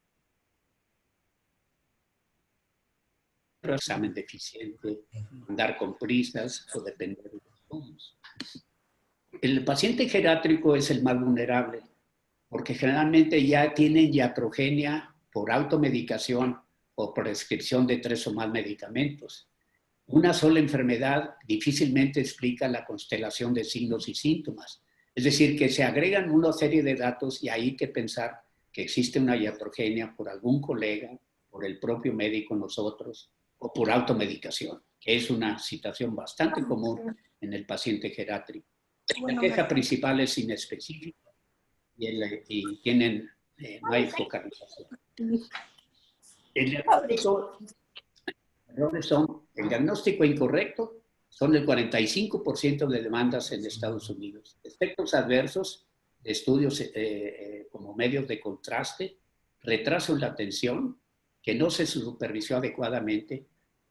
examen deficiente, andar con prisas o depender de los fondos. El paciente geriátrico es el más vulnerable porque generalmente ya tienen iatrogenia por automedicación o prescripción de 3 o más medicamentos. una sola enfermedad difícilmente explica la constelación de signos y síntomas. Es decir, que se agregan una serie de datos y hay que pensar que existe una iatrogenia por algún colega, por el propio médico, nosotros, o por automedicación, que es una situación bastante común en el paciente geriátrico. La queja principal es inespecífica y tienen, no hay focalización. El diagnóstico incorrecto son el 45% de demandas en Estados Unidos. Efectos adversos de estudios como medios de contraste, retraso en la atención, que no se supervisó adecuadamente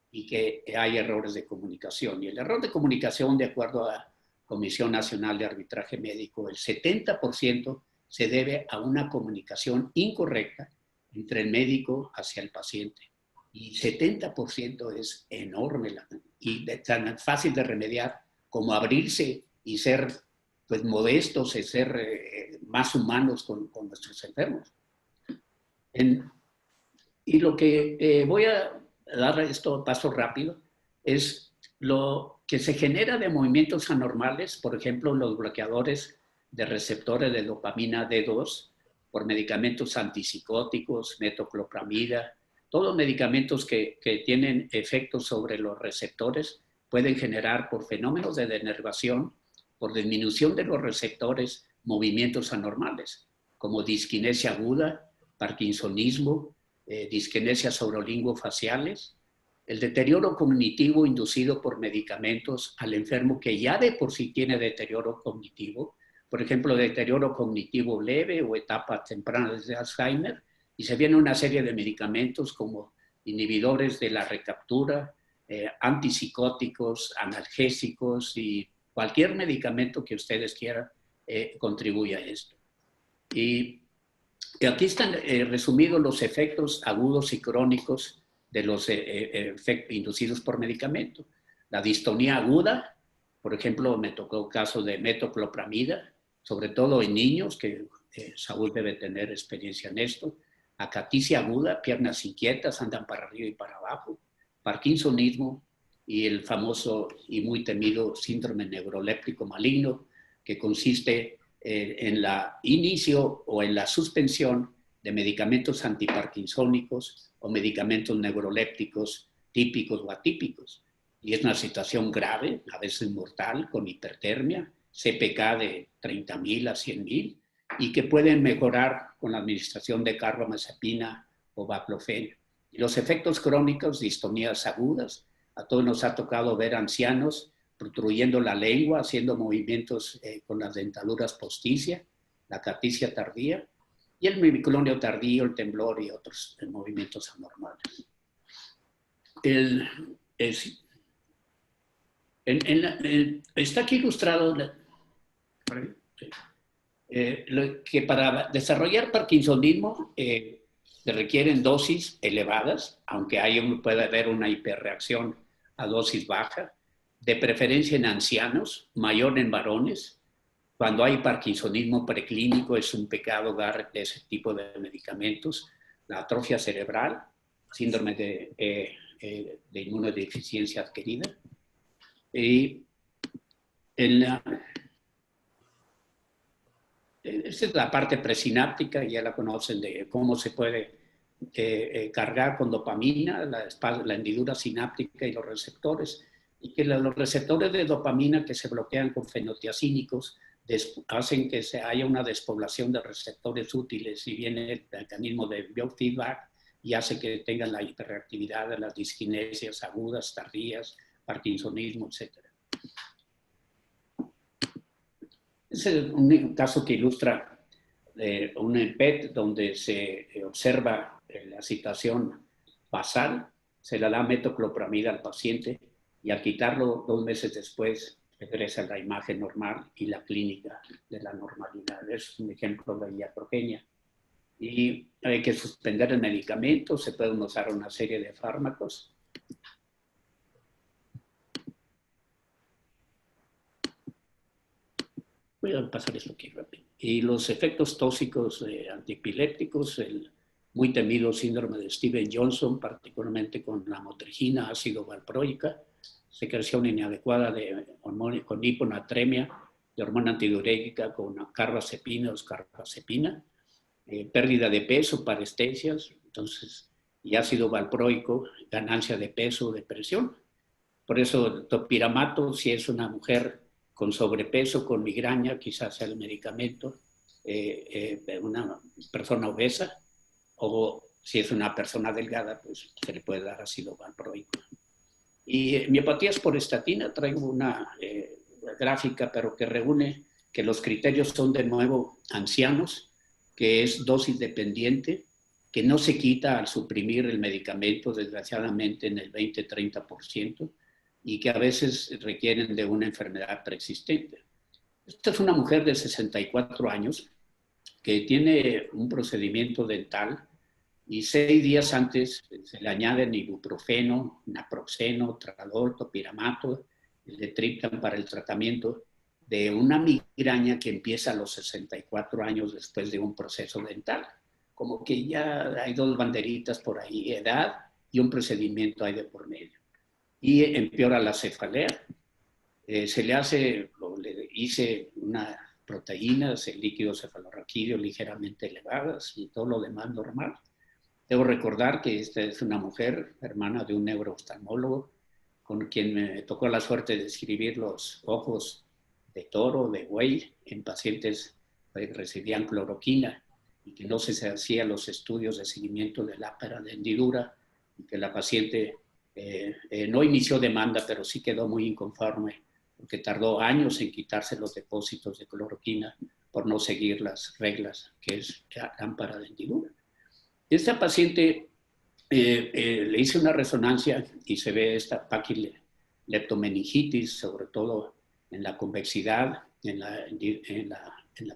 y que hay errores de comunicación. Y el error de comunicación, de acuerdo a la Comisión Nacional de Arbitraje Médico, el 70% se debe a una comunicación incorrecta entre el médico hacia el paciente. Y 70% es enorme y tan fácil de remediar como abrirse y ser pues, modestos y ser más humanos con nuestros enfermos. Y lo que voy a dar esto paso rápido es lo que se genera de movimientos anormales, por ejemplo, los bloqueadores de receptores de dopamina D2 por medicamentos antipsicóticos, metoclopramida, todos medicamentos que tienen efectos sobre los receptores pueden generar por fenómenos de denervación, por disminución de los receptores, movimientos anormales, como disquinesia aguda, parkinsonismo, disquinesias saurolingofaciales, el deterioro cognitivo inducido por medicamentos al enfermo que ya de por sí tiene deterioro cognitivo, por ejemplo, deterioro cognitivo leve o etapa temprana de Alzheimer, y se viene una serie de medicamentos como inhibidores de la recaptura, antipsicóticos, analgésicos y cualquier medicamento que ustedes quieran contribuye a esto. Y aquí están resumidos los efectos agudos y crónicos de los efectos inducidos por medicamento. La distonía aguda, por ejemplo, me tocó el caso de metoclopramida, sobre todo en niños, que Saúl debe tener experiencia en esto. Acaticia aguda, piernas inquietas, andan para arriba y para abajo. Parkinsonismo y el famoso y muy temido síndrome neuroléptico maligno, que consiste en la inicio o en la suspensión de medicamentos antiparkinsónicos o medicamentos neurolépticos típicos o atípicos. Y es una situación grave, a veces mortal, con hipertermia, CPK de 30.000 a 100.000, y que pueden mejorar con la administración de carbamazepina o baclofeno. Y los efectos crónicos, distonías agudas, a todos nos ha tocado ver ancianos protruyendo la lengua, haciendo movimientos con las dentaduras postizas, la acaticia tardía, y el miclonio tardío, el temblor y otros movimientos anormales. Está aquí ilustrado que para desarrollar parkinsonismo se requieren dosis elevadas, aunque puede haber una hiperreacción a dosis baja, de preferencia en ancianos, mayor en varones. Cuando hay parkinsonismo preclínico es un pecado dar ese tipo de medicamentos. La atrofia cerebral, síndrome de inmunodeficiencia adquirida. Y esta es la parte presináptica, ya la conocen, de cómo se puede cargar con dopamina, la hendidura sináptica y los receptores, y que los receptores de dopamina que se bloquean con fenotiacínicos hacen que haya una despoblación de receptores útiles y viene el mecanismo de biofeedback y hace que tengan la hiperreactividad de las disquinesias agudas, tardías, parkinsonismo, etc. Es un caso que ilustra un PET donde se observa la situación basal, se le da metoclopramida al paciente y al quitarlo 2 meses después regresa la imagen normal y la clínica de la normalidad. Es un ejemplo de iatrogenia. Y hay que suspender el medicamento, se pueden usar una serie de fármacos. Voy a pasar esto aquí rápido. Y los efectos tóxicos antiepilépticos, el muy temido síndrome de Steven-Johnson, particularmente con la motrigina, ácido valproica, secreción inadecuada de hormona, con hiponatremia, de hormona antidiurética con carbazepina o carbazepina, pérdida de peso, parestesias, entonces, y ácido valproico, ganancia de peso, depresión. Por eso topiramato, si es una mujer con sobrepeso, con migraña, quizás sea el medicamento, una persona obesa, o si es una persona delgada, pues se le puede dar ácido valproico. Y miopatías por estatina, traigo una gráfica, pero que reúne que los criterios son de nuevo ancianos, que es dosis dependiente, que no se quita al suprimir el medicamento, desgraciadamente en el 20-30%, y que a veces requieren de una enfermedad preexistente. Esta es una mujer de 64 años que tiene un procedimiento dental y 6 días antes se le añaden ibuprofeno, naproxeno, tramadol, topiramato, el triptan para el tratamiento de una migraña que empieza a los 64 años después de un proceso dental. Como que ya hay 2 banderitas por ahí, edad y un procedimiento hay de por medio. Y empeora la cefalea. Se le hace, le hice unas proteínas, el líquido cefalorraquídeo ligeramente elevadas y todo lo demás normal. Debo recordar que esta es una mujer, hermana de un neurooftalmólogo, con quien me tocó la suerte de escribir los ojos de toro, de buey, en pacientes que recibían cloroquina y que no se hacían los estudios de seguimiento de lápara de hendidura y que la paciente no inició demanda, pero sí quedó muy inconforme porque tardó años en quitarse los depósitos de cloroquina por no seguir las reglas que es la lámpara de hendidura. Esta paciente le hice una resonancia y se ve esta paquileptomeningitis, sobre todo en la convexidad, en la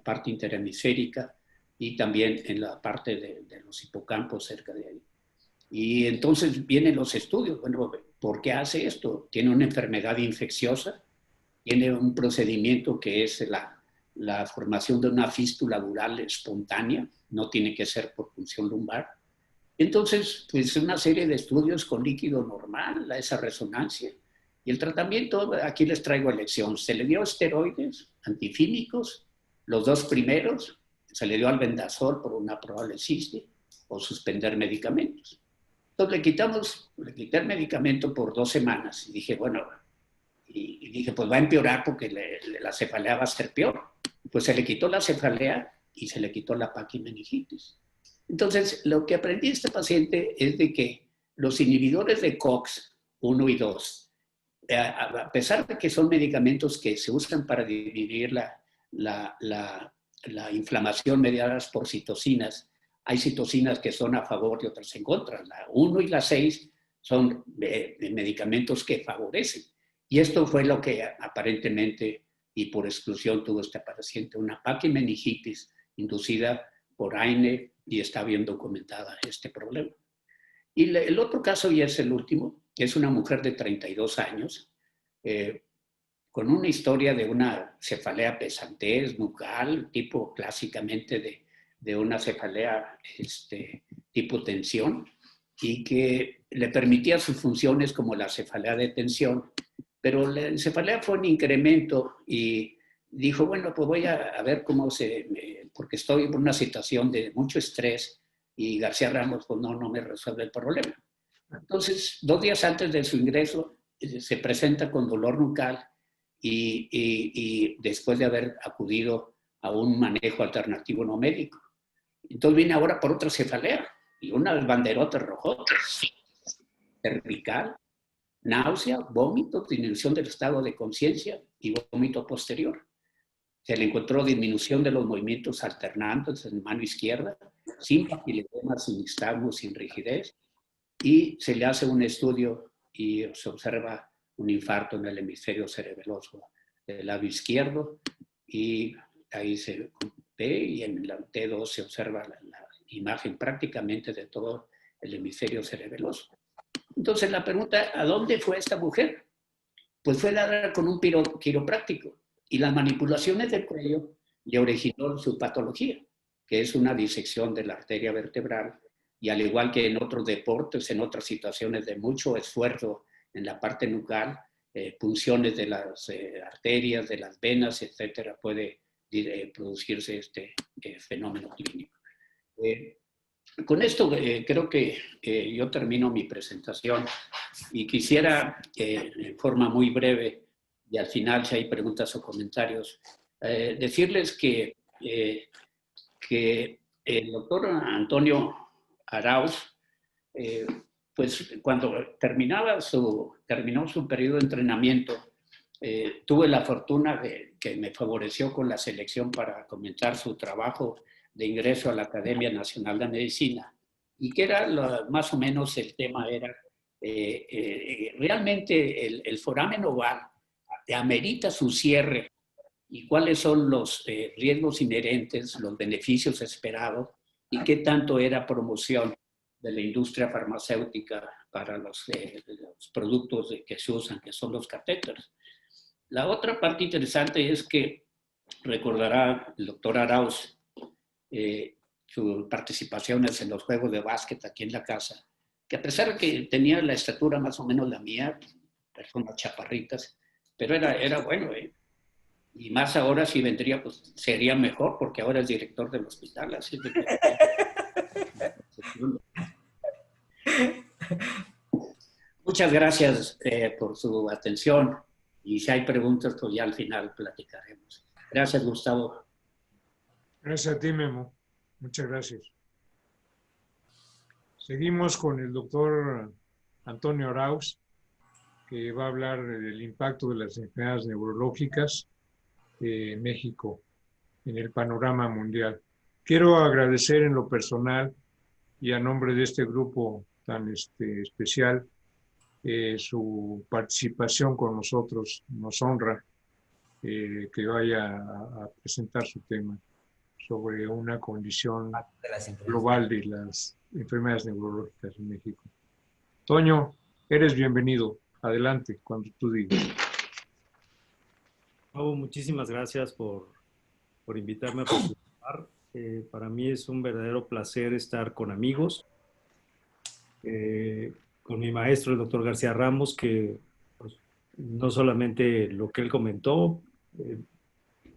parte interhemisférica y también en la parte de los hipocampos cerca de ahí. Y entonces vienen los estudios. Bueno, ¿por qué hace esto? Tiene una enfermedad infecciosa, tiene un procedimiento que es la formación de una fístula dural espontánea, no tiene que ser por punción lumbar. Entonces, pues una serie de estudios con líquido normal, esa resonancia. Y el tratamiento, aquí les traigo elección. Se le dio esteroides antifímicos, los 2 primeros, se le dio albendazol por una probable cisti, o suspender medicamentos. Entonces le quité el medicamento por 2 semanas y dije, bueno, y dije, pues va a empeorar porque la cefalea va a ser peor. Pues se le quitó la cefalea y se le quitó la paquimeningitis. Entonces, lo que aprendí de este paciente es de que los inhibidores de COX 1 y 2, a pesar de que son medicamentos que se usan para disminuir la inflamación mediadas por citocinas, hay citocinas que son a favor y otras en contra. La 1 y la 6 son medicamentos que favorecen. Y esto fue lo que aparentemente y por exclusión tuvo este paciente, una paquimeningitis inducida por AINE y está bien documentada este problema. Y el otro caso, y es el último, que es una mujer de 32 años, con una historia de una cefalea pesantez nucal, tipo clásicamente de una cefalea tipo tensión, y que le permitía sus funciones como la cefalea de tensión, pero la cefalea fue un incremento y dijo, bueno, pues voy a ver cómo porque estoy en una situación de mucho estrés y García Ramos pues no me resuelve el problema. Entonces, 2 días antes de su ingreso, se presenta con dolor nucal y después de haber acudido a un manejo alternativo no médico. Entonces viene ahora por otra cefalea y unas banderotas rojotas, cervical, náusea, vómito, disminución del estado de conciencia y vómito posterior. Se le encontró disminución de los movimientos alternantes en mano izquierda, sin papiledema, sin nistagmo, sin rigidez, y se le hace un estudio y se observa un infarto en el hemisferio cerebeloso del lado izquierdo, y ahí se ve, y en la T2 se observa la imagen prácticamente de todo el hemisferio cerebeloso. Entonces la pregunta, ¿a dónde fue esta mujer? Pues fue dada con un quiropráctico, y las manipulaciones del cuello le originó su patología, que es una disección de la arteria vertebral, y al igual que en otros deportes, en otras situaciones de mucho esfuerzo en la parte nucal, punciones de las arterias, de las venas, etcétera, puede producirse este fenómeno clínico. Con esto creo que yo termino mi presentación y quisiera, en forma muy breve, y al final si hay preguntas o comentarios, decirles que el doctor Antonio Arauz, pues cuando terminó su periodo de entrenamiento, tuve la fortuna de que me favoreció con la selección para comenzar su trabajo de ingreso a la Academia Nacional de Medicina, y que era más o menos el tema era, realmente el foramen oval amerita su cierre y cuáles son los riesgos inherentes, los beneficios esperados y qué tanto era promoción de la industria farmacéutica para los productos que se usan, que son los catéteres. La otra parte interesante es que recordará el doctor Arauz sus participaciones en los juegos de básquet aquí en la casa, que a pesar de que tenía la estatura más o menos la mía, personas chaparritas, pero era bueno, y más ahora si vendría, pues sería mejor, porque ahora es director del hospital, así que... Muchas gracias por su atención, y si hay preguntas, pues ya al final platicaremos. Gracias, Gustavo. Gracias a ti, Memo. Muchas gracias. Seguimos con el doctor Antonio Arauz, que va a hablar del impacto de las enfermedades neurológicas en México en el panorama mundial. Quiero agradecer en lo personal y a nombre de este grupo tan especial su participación con nosotros. Nos honra que vaya a presentar su tema sobre una condición global de las enfermedades neurológicas en México. Toño, eres bienvenido. Adelante, cuando tú digas. Muchísimas gracias por invitarme a participar. Para mí es un verdadero placer estar con amigos, con mi maestro, el doctor García Ramos, que pues, no solamente lo que él comentó,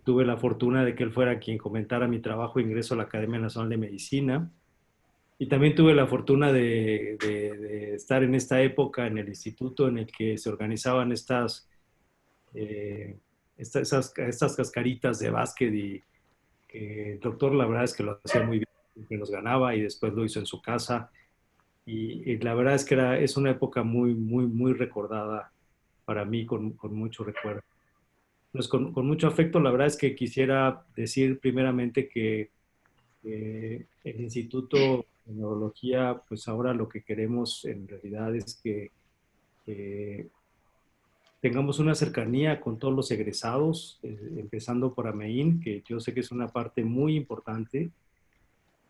tuve la fortuna de que él fuera quien comentara mi trabajo de ingreso a la Academia Nacional de Medicina. Y también tuve la fortuna de estar en esta época en el instituto en el que se organizaban estas cascaritas de básquet, y que el doctor la verdad es que lo hacía muy bien, que nos ganaba, y después lo hizo en su casa. Y la verdad es que es una época muy, muy, muy recordada para mí, con mucho recuerdo. Pues con mucho afecto. La verdad es que quisiera decir primeramente que el Instituto de Neurología, pues ahora lo que queremos en realidad es que tengamos una cercanía con todos los egresados, empezando por AMEIN, que yo sé que es una parte muy importante,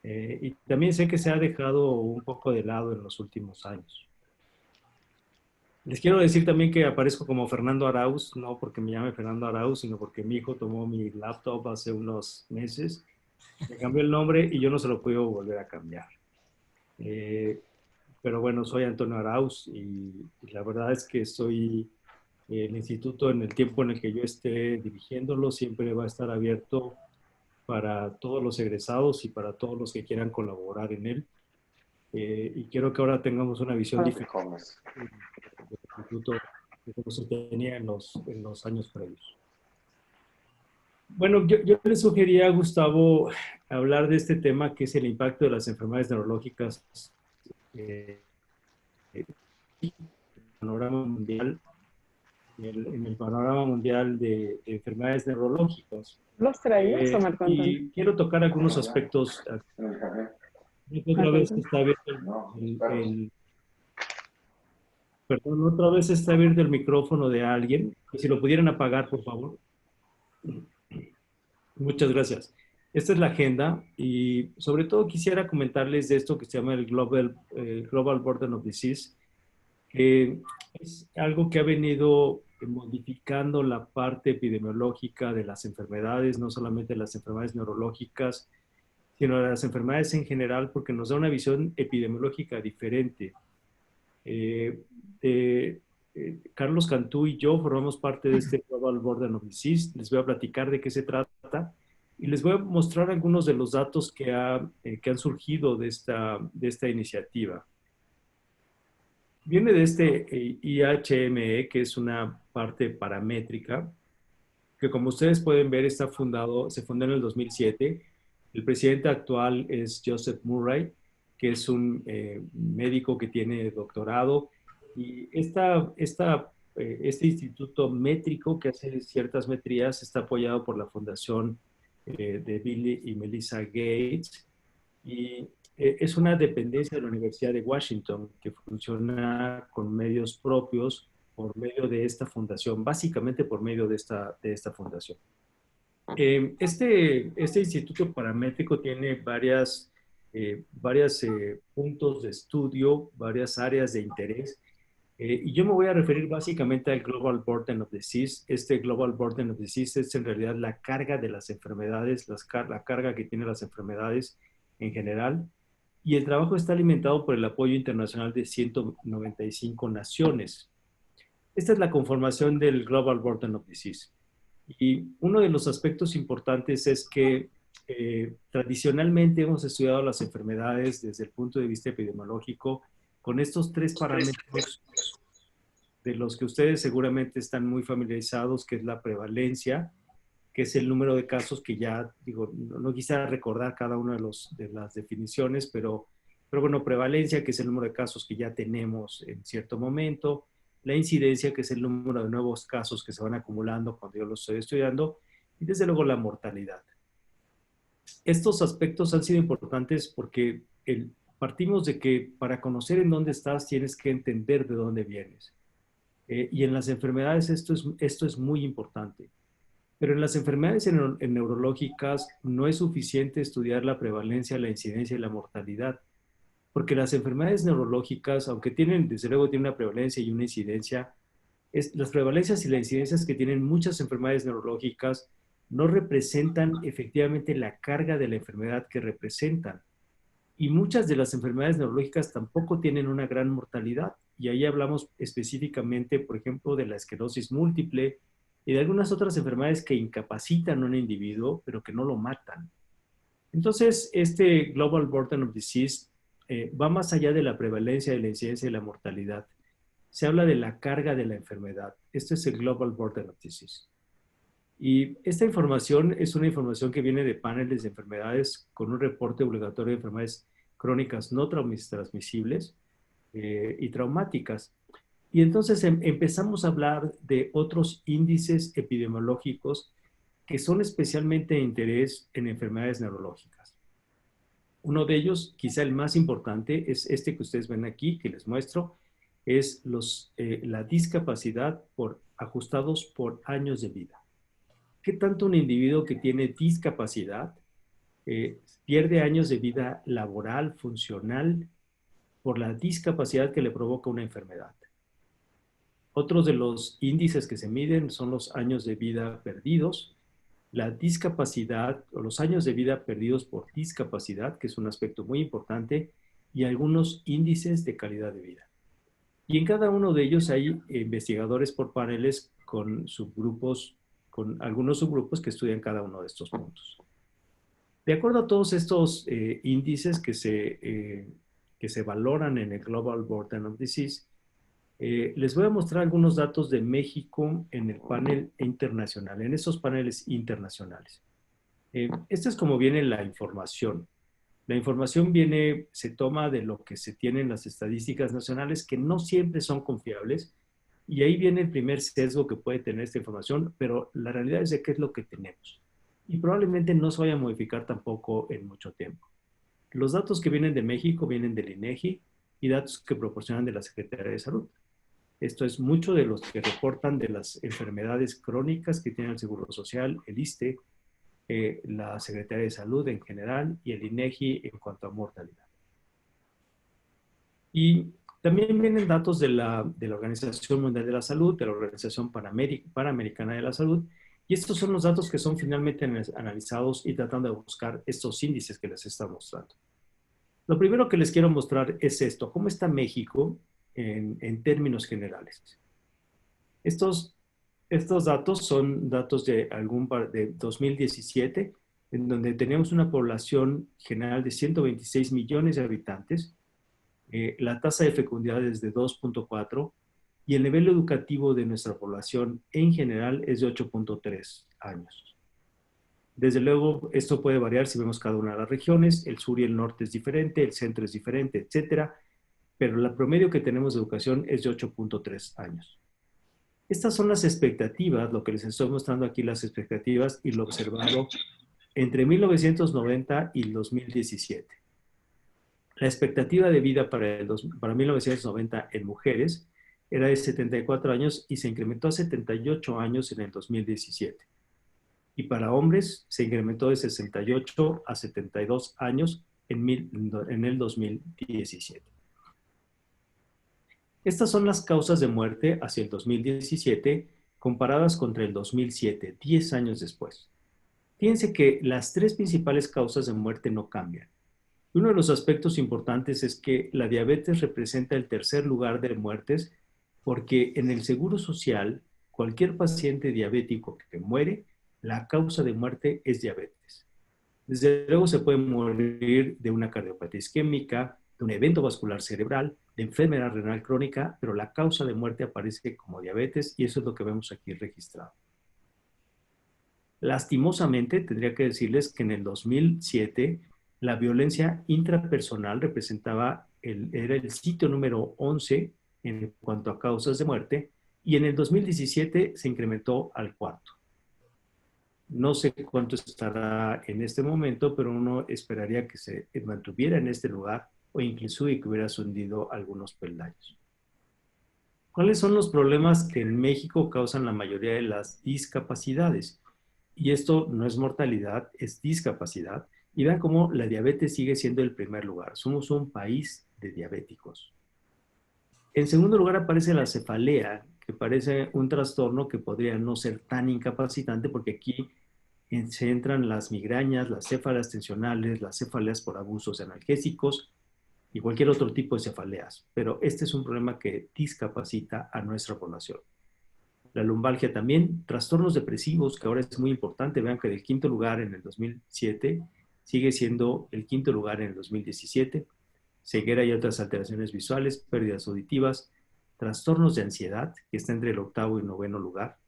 y también sé que se ha dejado un poco de lado en los últimos años. Les quiero decir también que aparezco como Fernando Arauz, no porque me llame Fernando Arauz, sino porque mi hijo tomó mi laptop hace unos meses, me cambió el nombre y yo no se lo puedo volver a cambiar. Pero bueno, soy Antonio Arauz y la verdad es que el instituto, en el tiempo en el que yo esté dirigiéndolo, siempre va a estar abierto para todos los egresados y para todos los que quieran colaborar en él. Y quiero que ahora tengamos una visión diferente del instituto de como se tenía en los años previos. Bueno, yo le sugería a Gustavo hablar de este tema, que es el impacto de las enfermedades neurológicas en el panorama mundial, en el panorama mundial de enfermedades neurológicas. ¿Los traías o Marco Antonio? Y quiero tocar algunos aspectos. Otra vez está abierto perdón, otra vez está abierto el micrófono de alguien. Si lo pudieran apagar, por favor. Muchas gracias. Esta es la agenda, y sobre todo quisiera comentarles de esto que se llama el Global Burden of Disease, que es algo que ha venido modificando la parte epidemiológica de las enfermedades, no solamente las enfermedades neurológicas, sino de las enfermedades en general, porque nos da una visión epidemiológica diferente. Carlos Cantú y yo formamos parte de este Global Burden of Disease. Les voy a platicar de qué se trata y les voy a mostrar algunos de los datos que han surgido de esta iniciativa. Viene de este IHME, que es una parte paramétrica, que como ustedes pueden ver se fundó en el 2007. El presidente actual es Joseph Murray, que es un médico que tiene doctorado. Y este instituto métrico que hace ciertas metrías está apoyado por la fundación de Bill y Melinda Gates. Y es una dependencia de la Universidad de Washington que funciona con medios propios por medio de esta fundación, básicamente por medio de esta fundación. Este instituto paramétrico tiene varios puntos de estudio, varias áreas de interés, y yo me voy a referir básicamente al Global Burden of Disease. Este Global Burden of Disease es en realidad la carga de las enfermedades, la carga que tienen las enfermedades en general, y el trabajo está alimentado por el apoyo internacional de 195 naciones. Esta es la conformación del Global Burden of Disease. Y uno de los aspectos importantes es que tradicionalmente hemos estudiado las enfermedades desde el punto de vista epidemiológico con estos tres parámetros de los que ustedes seguramente están muy familiarizados, que es la prevalencia, que es el número de casos que ya, digo, no quisiera recordar cada una de las definiciones, pero bueno, prevalencia, que es el número de casos que ya tenemos en cierto momento, la incidencia, que es el número de nuevos casos que se van acumulando cuando yo los estoy estudiando, y desde luego la mortalidad. Estos aspectos han sido importantes porque partimos de que para conocer en dónde estás tienes que entender de dónde vienes. Y en las enfermedades esto es muy importante. Pero en las enfermedades neurológicas no es suficiente estudiar la prevalencia, la incidencia y la mortalidad. Porque las enfermedades neurológicas, aunque desde luego tienen una prevalencia y una incidencia, las prevalencias y las incidencias que tienen muchas enfermedades neurológicas no representan efectivamente la carga de la enfermedad que representan. Y muchas de las enfermedades neurológicas tampoco tienen una gran mortalidad. Y ahí hablamos específicamente, por ejemplo, de la esclerosis múltiple y de algunas otras enfermedades que incapacitan a un individuo, pero que no lo matan. Entonces, este Global Burden of Disease va más allá de la prevalencia, de la incidencia y la mortalidad. Se habla de la carga de la enfermedad. Este es el Global Burden of Disease. Y esta información es una información que viene de paneles de enfermedades con un reporte obligatorio de enfermedades crónicas no transmisibles y traumáticas. Y entonces empezamos a hablar de otros índices epidemiológicos que son especialmente de interés en enfermedades neurológicas. Uno de ellos, quizá el más importante, es este que ustedes ven aquí, que les muestro, es la discapacidad ajustados por años de vida. ¿Qué tanto un individuo que tiene discapacidad pierde años de vida laboral, funcional, por la discapacidad que le provoca una enfermedad? Otros de los índices que se miden son los años de vida perdidos, la discapacidad o los años de vida perdidos por discapacidad, que es un aspecto muy importante, y algunos índices de calidad de vida. Y en cada uno de ellos hay investigadores por paneles con algunos subgrupos que estudian cada uno de estos puntos. De acuerdo a todos estos índices que se valoran en el Global Burden of Disease, les voy a mostrar algunos datos de México en el panel internacional, en esos paneles internacionales. Esta es como viene la información. La información se toma de lo que se tiene en las estadísticas nacionales, que no siempre son confiables, y ahí viene el primer sesgo que puede tener esta información, pero la realidad es de qué es lo que tenemos. Y probablemente no se vaya a modificar tampoco en mucho tiempo. Los datos que vienen de México vienen del INEGI y datos que proporcionan de la Secretaría de Salud. Esto es mucho de los que reportan de las enfermedades crónicas que tiene el Seguro Social, el ISSSTE, la Secretaría de Salud en general y el INEGI en cuanto a mortalidad. Y también vienen datos de la Organización Mundial de la Salud, de la Organización Panamericana de la Salud, y estos son los datos que son finalmente analizados y tratando de buscar estos índices que les está mostrando. Lo primero que les quiero mostrar es esto, cómo está México en términos generales. Estos datos son datos de 2017, en donde teníamos una población general de 126 millones de habitantes, la tasa de fecundidad es de 2.4 y el nivel educativo de nuestra población en general es de 8.3 años. Desde luego, esto puede variar si vemos cada una de las regiones, el sur y el norte es diferente, el centro es diferente, etcétera, pero el promedio que tenemos de educación es de 8.3 años. Estas son las expectativas, lo que les estoy mostrando aquí, las expectativas y lo observado entre 1990 y 2017. La expectativa de vida para 1990 en mujeres era de 74 años y se incrementó a 78 años en el 2017. Y para hombres se incrementó de 68 a 72 años en el 2017. Estas son las causas de muerte hacia el 2017 comparadas contra el 2007, 10 años después. Fíjense que las tres principales causas de muerte no cambian. Uno de los aspectos importantes es que la diabetes representa el tercer lugar de muertes porque en el Seguro Social, cualquier paciente diabético que muere, la causa de muerte es diabetes. Desde luego se puede morir de una cardiopatía isquémica, de un evento vascular cerebral, de enfermedad renal crónica, pero la causa de muerte aparece como diabetes y eso es lo que vemos aquí registrado. Lastimosamente, tendría que decirles que en el 2007 la violencia intrapersonal era el sitio número 11 en cuanto a causas de muerte y en el 2017 se incrementó al cuarto. No sé cuánto estará en este momento, pero uno esperaría que se mantuviera en este lugar o incluso que hubiera hundido algunos peldaños. ¿Cuáles son los problemas que en México causan la mayoría de las discapacidades? Y esto no es mortalidad, es discapacidad. Y vean cómo la diabetes sigue siendo el primer lugar. Somos un país de diabéticos. En segundo lugar aparece la cefalea, que parece un trastorno que podría no ser tan incapacitante porque aquí se entran las migrañas, las cefaleas tensionales, las cefaleas por abusos analgésicos y cualquier otro tipo de cefaleas. Pero este es un problema que discapacita a nuestra población. La lumbalgia también, trastornos depresivos, que ahora es muy importante. Vean que del quinto lugar en el 2007 sigue siendo el quinto lugar en el 2017. Ceguera y otras alteraciones visuales, pérdidas auditivas, trastornos de ansiedad, que está entre el octavo y noveno lugar,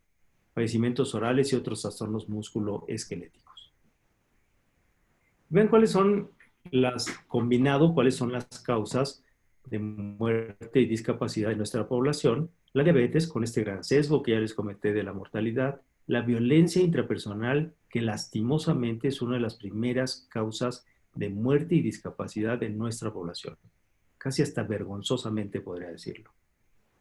padecimientos orales y otros trastornos musculoesqueléticos. Vean cuáles son cuáles son las causas de muerte y discapacidad de nuestra población. La diabetes, con este gran sesgo que ya les comenté de la mortalidad, la violencia intrapersonal, que lastimosamente es una de las primeras causas de muerte y discapacidad de nuestra población. Casi hasta vergonzosamente podría decirlo.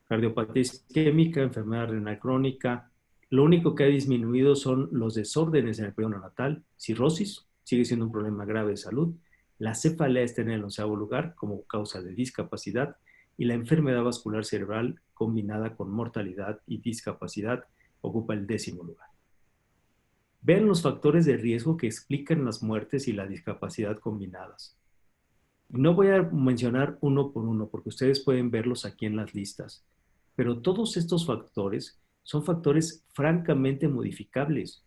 Cardiopatía isquémica, enfermedad renal crónica. Lo único que ha disminuido son los desórdenes en el periodo neonatal. Cirrosis, sigue siendo un problema grave de salud. La cefalea está en el 11º lugar como causa de discapacidad y la enfermedad vascular cerebral combinada con mortalidad y discapacidad ocupa el 10º lugar. Vean los factores de riesgo que explican las muertes y la discapacidad combinadas. No voy a mencionar uno por uno porque ustedes pueden verlos aquí en las listas, pero todos estos factores son factores francamente modificables.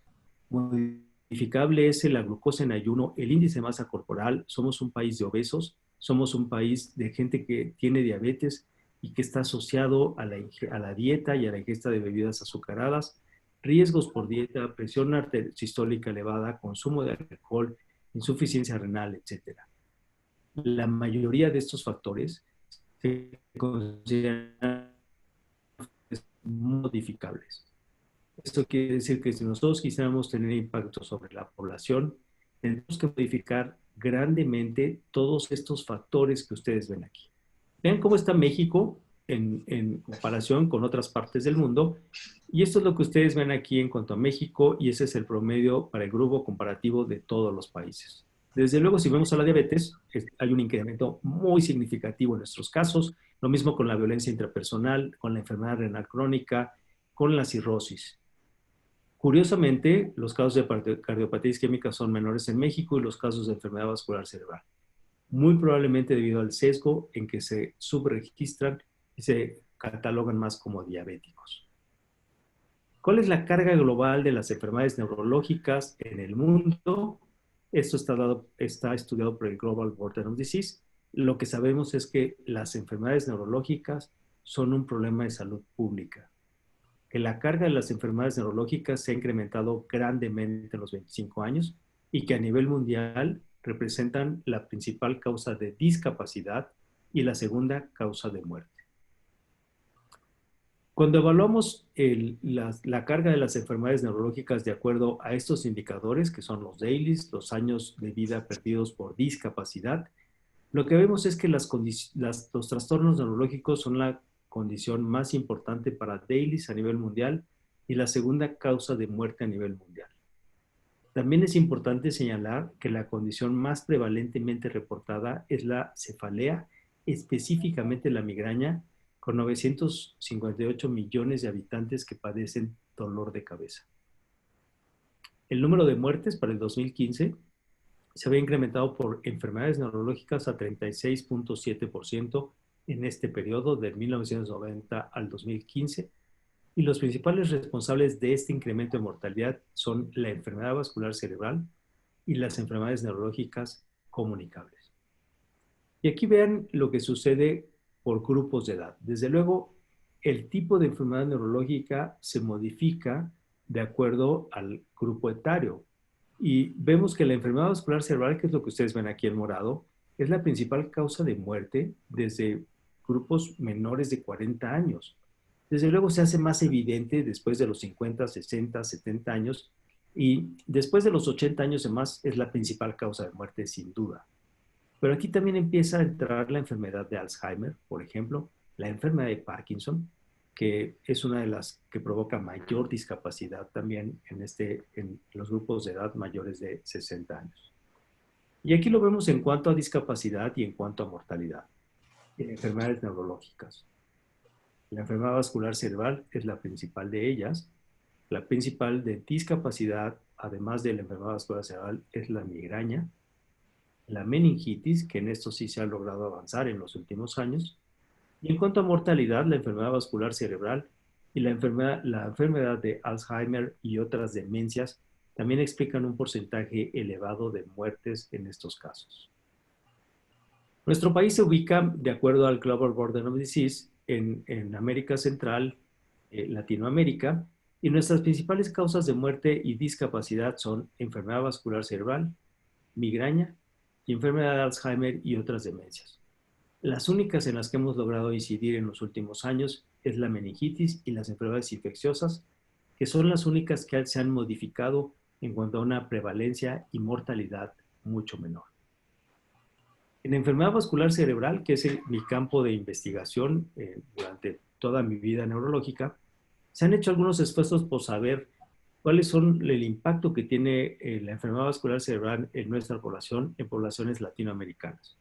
Modificable es la glucosa en ayuno, el índice de masa corporal. Somos un país de obesos, somos un país de gente que tiene diabetes y que está asociado a la dieta y a la ingesta de bebidas azucaradas, riesgos por dieta, presión sistólica elevada, consumo de alcohol, insuficiencia renal, etc. La mayoría de estos factores se consideran modificables. Esto quiere decir que si nosotros quisiéramos tener impacto sobre la población, tenemos que modificar grandemente todos estos factores que ustedes ven aquí. Vean cómo está México en comparación con otras partes del mundo. Y esto es lo que ustedes ven aquí en cuanto a México y ese es el promedio para el grupo comparativo de todos los países. Desde luego, si vemos a la diabetes, hay un incremento muy significativo en nuestros casos. Lo mismo con la violencia intrapersonal, con la enfermedad renal crónica, con la cirrosis. Curiosamente, los casos de cardiopatía isquémica son menores en México y los casos de enfermedad vascular cerebral. Muy probablemente debido al sesgo en que se subregistran y se catalogan más como diabéticos. ¿Cuál es la carga global de las enfermedades neurológicas en el mundo? Esto está estudiado por el Global Burden of Disease. Lo que sabemos es que las enfermedades neurológicas son un problema de salud pública, que la carga de las enfermedades neurológicas se ha incrementado grandemente en los 25 años y que a nivel mundial representan la principal causa de discapacidad y la segunda causa de muerte. Cuando evaluamos la carga de las enfermedades neurológicas de acuerdo a estos indicadores, que son los DALYs, los años de vida perdidos por discapacidad, lo que vemos es que los trastornos neurológicos son la condición más importante para DALYs a nivel mundial y la segunda causa de muerte a nivel mundial. También es importante señalar que la condición más prevalentemente reportada es la cefalea, específicamente la migraña, con 958 millones de habitantes que padecen dolor de cabeza. El número de muertes para el 2015 se había incrementado por enfermedades neurológicas a 36.7% en este periodo de 1990 al 2015, y los principales responsables de este incremento de mortalidad son la enfermedad vascular cerebral y las enfermedades neurológicas comunicables. Y aquí vean lo que sucede por grupos de edad. Desde luego, el tipo de enfermedad neurológica se modifica de acuerdo al grupo etario. Y vemos que la enfermedad vascular cerebral, que es lo que ustedes ven aquí en morado, es la principal causa de muerte desde grupos menores de 40 años. Desde luego se hace más evidente después de los 50, 60, 70 años, y después de los 80 años y más es la principal causa de muerte sin duda. Pero aquí también empieza a entrar la enfermedad de Alzheimer, por ejemplo, la enfermedad de Parkinson, que es una de las que provoca mayor discapacidad también en los grupos de edad mayores de 60 años. Y aquí lo vemos en cuanto a discapacidad y en cuanto a mortalidad, en enfermedades neurológicas. La enfermedad vascular cerebral es la principal de ellas. La principal de discapacidad, además de la enfermedad vascular cerebral, es la migraña, la meningitis, que en esto sí se ha logrado avanzar en los últimos años. Y en cuanto a mortalidad, la enfermedad vascular cerebral y la enfermedad de Alzheimer y otras demencias también explican un porcentaje elevado de muertes en estos casos. Nuestro país se ubica, de acuerdo al Global Burden of Disease, en América Central, Latinoamérica, y nuestras principales causas de muerte y discapacidad son enfermedad vascular cerebral, migraña y enfermedad de Alzheimer y otras demencias. Las únicas en las que hemos logrado incidir en los últimos años es la meningitis y las enfermedades infecciosas, que son las únicas que se han modificado en cuanto a una prevalencia y mortalidad mucho menor. En enfermedad vascular cerebral, que es mi campo de investigación durante toda mi vida neurológica, se han hecho algunos esfuerzos por saber cuáles son el impacto que tiene la enfermedad vascular cerebral en nuestra población, en poblaciones latinoamericanas.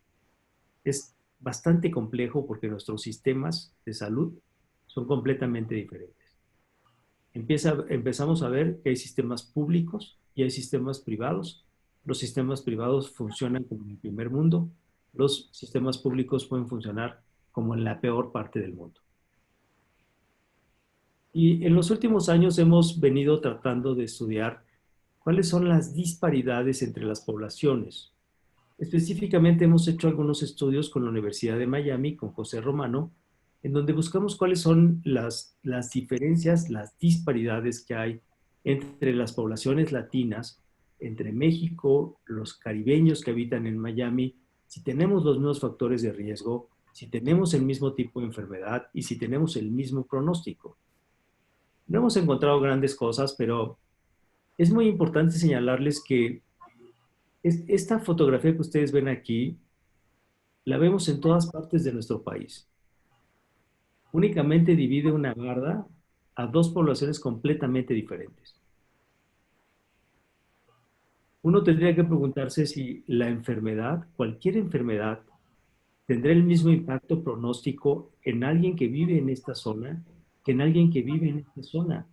Es bastante complejo porque nuestros sistemas de salud son completamente diferentes. Empezamos a ver que hay sistemas públicos y hay sistemas privados. Los sistemas privados funcionan como en el primer mundo. Los sistemas públicos pueden funcionar como en la peor parte del mundo. Y en los últimos años hemos venido tratando de estudiar cuáles son las disparidades entre las poblaciones. Específicamente hemos hecho algunos estudios con la Universidad de Miami, con José Romano, en donde buscamos cuáles son las diferencias, las disparidades que hay entre las poblaciones latinas, entre México, los caribeños que habitan en Miami, si tenemos los mismos factores de riesgo, si tenemos el mismo tipo de enfermedad y si tenemos el mismo pronóstico. No hemos encontrado grandes cosas, pero es muy importante señalarles que esta fotografía que ustedes ven aquí, la vemos en todas partes de nuestro país. Únicamente divide una barda a dos poblaciones completamente diferentes. Uno tendría que preguntarse si la enfermedad, cualquier enfermedad, tendrá el mismo impacto pronóstico en alguien que vive en esta zona que en alguien que vive en esta zona,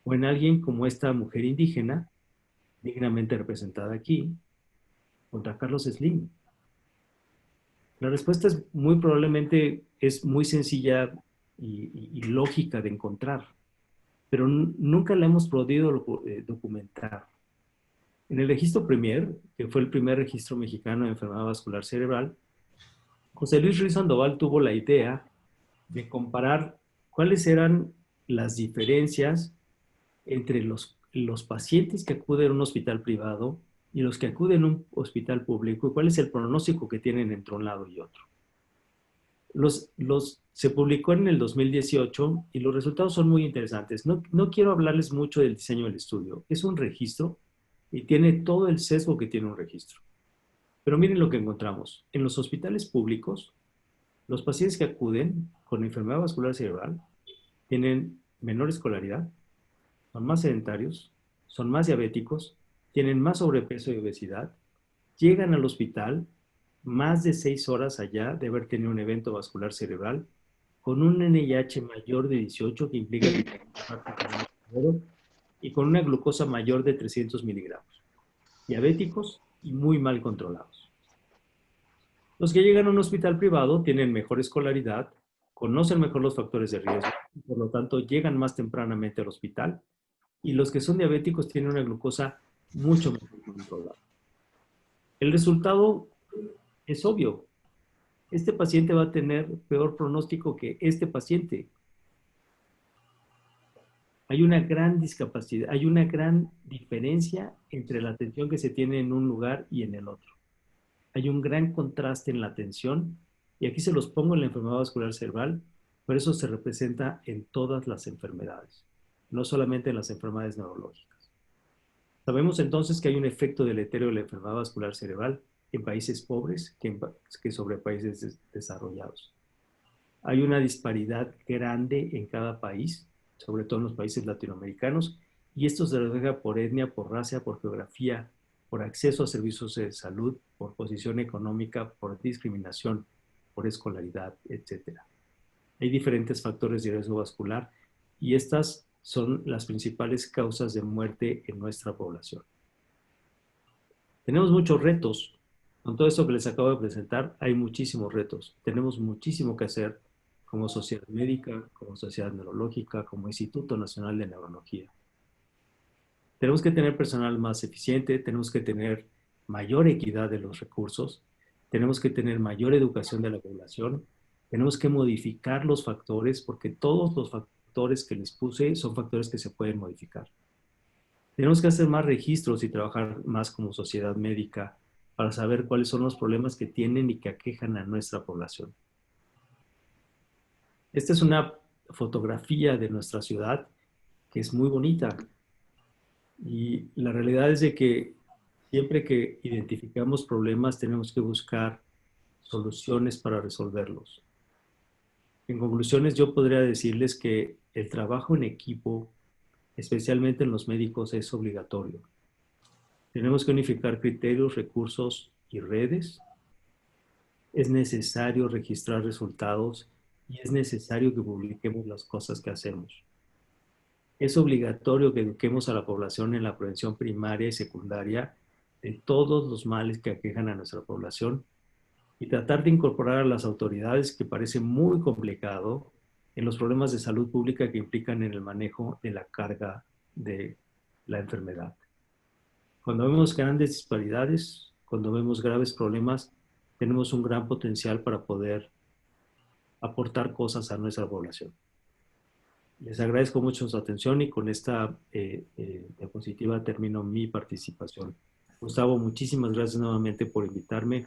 o en alguien como esta mujer indígena, dignamente representada aquí, contra Carlos Slim. La respuesta es muy probablemente muy sencilla y lógica de encontrar. pero nunca la hemos podido documentar. En el registro Premier, que fue el primer registro mexicano de enfermedad vascular cerebral, José Luis Ruiz Sandoval tuvo la idea de comparar cuáles eran las diferencias entre los pacientes que acuden a un hospital privado y los que acuden a un hospital público, y cuál es el pronóstico que tienen entre un lado y otro. Se publicó en el 2018 y los resultados son muy interesantes. No quiero hablarles mucho del diseño del estudio. Es un registro y tiene todo el sesgo que tiene un registro. Pero miren lo que encontramos. En los hospitales públicos, los pacientes que acuden con enfermedad vascular cerebral tienen menor escolaridad, son más sedentarios, son más diabéticos, tienen más sobrepeso y obesidad, llegan al hospital más de 6 horas allá de haber tenido un evento vascular cerebral, con un NIH mayor de 18, que implica y con una glucosa mayor de 300 miligramos. Diabéticos y muy mal controlados. Los que llegan a un hospital privado tienen mejor escolaridad, conocen mejor los factores de riesgo, y por lo tanto llegan más tempranamente al hospital, y los que son diabéticos tienen una glucosa mucho mejor controlada. El resultado es obvio. Este paciente va a tener peor pronóstico que este paciente. Hay una gran discapacidad, hay una gran diferencia entre la atención que se tiene en un lugar y en el otro. Hay un gran contraste en la atención, y aquí se los pongo en la enfermedad vascular cerebral, pero eso se representa en todas las enfermedades, no solamente en las enfermedades neurológicas. Sabemos entonces que hay un efecto deletérea de la enfermedad vascular cerebral en países pobres que sobre países desarrollados. Hay una disparidad grande en cada país, sobre todo en los países latinoamericanos, y esto se refleja por etnia, por raza, por geografía, por acceso a servicios de salud, por posición económica, por discriminación, por escolaridad, etc. Hay diferentes factores de riesgo vascular y estas son las principales causas de muerte en nuestra población. Tenemos muchos retos. Con todo esto que les acabo de presentar, hay muchísimos retos. Tenemos muchísimo que hacer como sociedad médica, como sociedad neurológica, como Instituto Nacional de Neurología. Tenemos que tener personal más eficiente, tenemos que tener mayor equidad de los recursos, tenemos que tener mayor educación de la población, tenemos que modificar los factores, porque todos los factores que les puse son factores que se pueden modificar. Tenemos que hacer más registros y trabajar más como sociedad médica para saber cuáles son los problemas que tienen y que aquejan a nuestra población. Esta es una fotografía de nuestra ciudad que es muy bonita. Y la realidad es de que siempre que identificamos problemas tenemos que buscar soluciones para resolverlos. En conclusiones, yo podría decirles que el trabajo en equipo, especialmente en los médicos, es obligatorio. Tenemos que unificar criterios, recursos y redes. Es necesario registrar resultados y es necesario que publiquemos las cosas que hacemos. Es obligatorio que eduquemos a la población en la prevención primaria y secundaria de todos los males que aquejan a nuestra población y tratar de incorporar a las autoridades, que parece muy complicado, en los problemas de salud pública que implican en el manejo de la carga de la enfermedad. Cuando vemos grandes disparidades, cuando vemos graves problemas, tenemos un gran potencial para poder aportar cosas a nuestra población. Les agradezco mucho su atención y con esta diapositiva termino mi participación. Gustavo, muchísimas gracias nuevamente por invitarme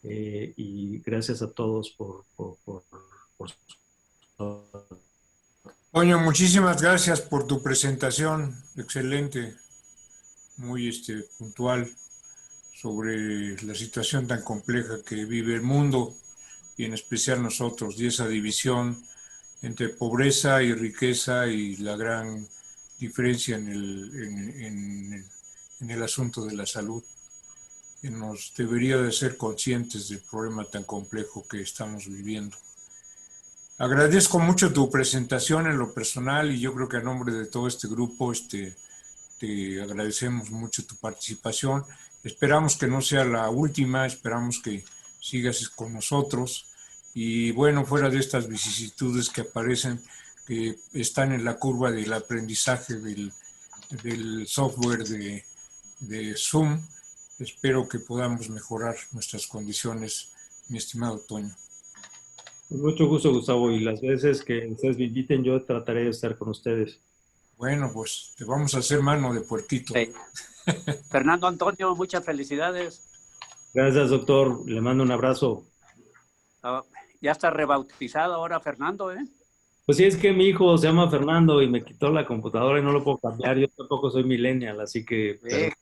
y gracias a todos por Toño, muchísimas gracias por tu presentación, excelente, muy puntual sobre la situación tan compleja que vive el mundo y en especial nosotros, y esa división entre pobreza y riqueza y la gran diferencia en el asunto de la salud. Que nos debería de ser conscientes del problema tan complejo que estamos viviendo. Agradezco mucho tu presentación en lo personal y yo creo que a nombre de todo este grupo te agradecemos mucho tu participación. Esperamos que no sea la última, esperamos que sigas con nosotros. Y bueno, fuera de estas vicisitudes que aparecen, que están en la curva del aprendizaje del software de Zoom. Espero que podamos mejorar nuestras condiciones, mi estimado Toño. Con mucho gusto, Gustavo, y las veces que ustedes me inviten, yo trataré de estar con ustedes. Bueno, pues te vamos a hacer mano de puerquito. Sí. Fernando Antonio, muchas felicidades. Gracias, doctor. Le mando un abrazo. Ya está rebautizado ahora Fernando, ¿eh? Pues sí, es que mi hijo se llama Fernando y me quitó la computadora y no lo puedo cambiar. Yo tampoco soy millennial, así que...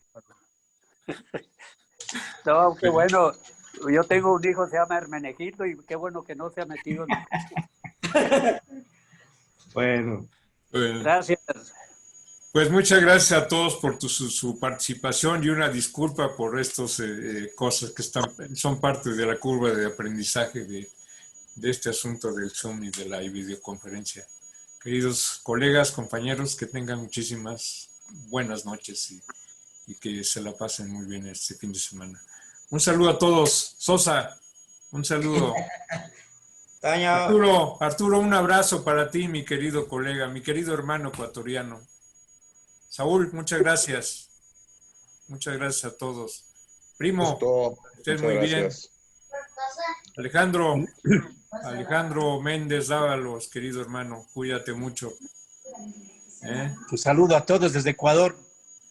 No, qué bueno. Yo tengo un hijo, se llama Hermenegildo, y qué bueno que no se ha metido en... Bueno. Gracias. Pues muchas gracias a todos por su participación y una disculpa por estas cosas que son parte de la curva de aprendizaje de este asunto del Zoom y de la videoconferencia. Queridos colegas, compañeros, que tengan muchísimas buenas noches y que se la pasen muy bien este fin de semana. Un saludo a todos. Sosa, un saludo. Arturo, un abrazo para ti, mi querido colega, mi querido hermano ecuatoriano. Saúl, muchas gracias. Muchas gracias a todos. Primo, estés muy bien. Alejandro Méndez Dávalos, querido hermano, cuídate mucho. Un saludo a todos desde Ecuador.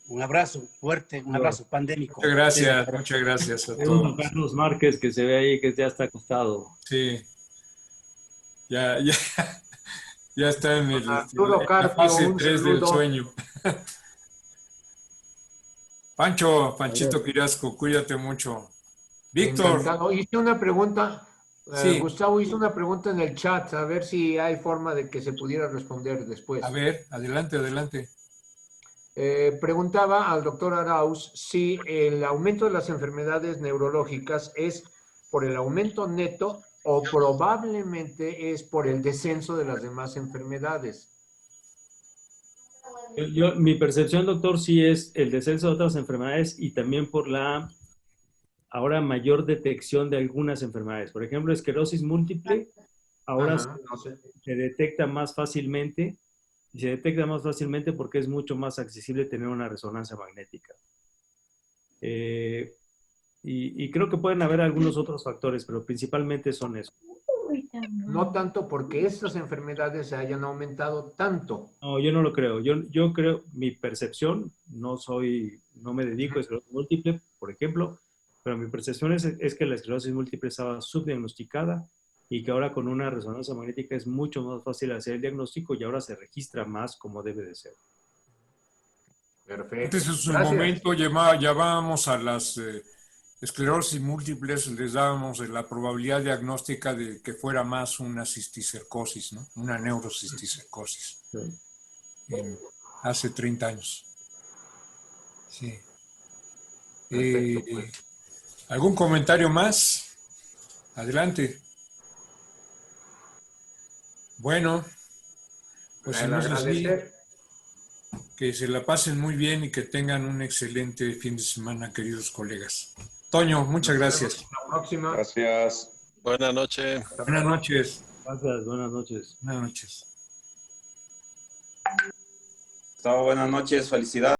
Un abrazo fuerte, un abrazo pandémico. Muchas gracias a todos. Carlos Márquez, que se ve ahí que ya está acostado. Sí. Ya está en la fase 3 del sueño. Panchito Quirasco, cuídate mucho. Víctor. Encantado. Hice una pregunta, Sí. Gustavo hizo una pregunta en el chat, a ver si hay forma de que se pudiera responder después. A ver, adelante. Preguntaba al doctor Arauz si el aumento de las enfermedades neurológicas es por el aumento neto o probablemente es por el descenso de las demás enfermedades. Mi percepción, doctor, sí es el descenso de otras enfermedades y también por la ahora mayor detección de algunas enfermedades. Por ejemplo, esclerosis múltiple ahora se detecta más fácilmente, y se detecta más fácilmente porque es mucho más accesible tener una resonancia magnética. Y creo que pueden haber algunos otros factores, pero principalmente son esos. No tanto porque estas enfermedades se hayan aumentado tanto. No, yo no lo creo. Yo creo, mi percepción, no me dedico a esclerosis múltiple, por ejemplo, pero mi percepción es que la esclerosis múltiple estaba subdiagnosticada y que ahora con una resonancia magnética es mucho más fácil hacer el diagnóstico y ahora se registra más como debe de ser. Perfecto. Antes en su momento llamábamos a las esclerosis múltiples, les dábamos la probabilidad diagnóstica de que fuera más una cisticercosis, ¿no? Una neurocisticercosis. Sí. Hace 30 años. Sí. ¿Algún comentario más? Adelante. Bueno, pues que se la pasen muy bien y que tengan un excelente fin de semana, queridos colegas. Toño, muchas gracias. Hasta la próxima. Gracias. Buenas noches. Buenas noches. Gracias, buenas noches. Buenas noches. Gustavo, buenas noches. Felicidades.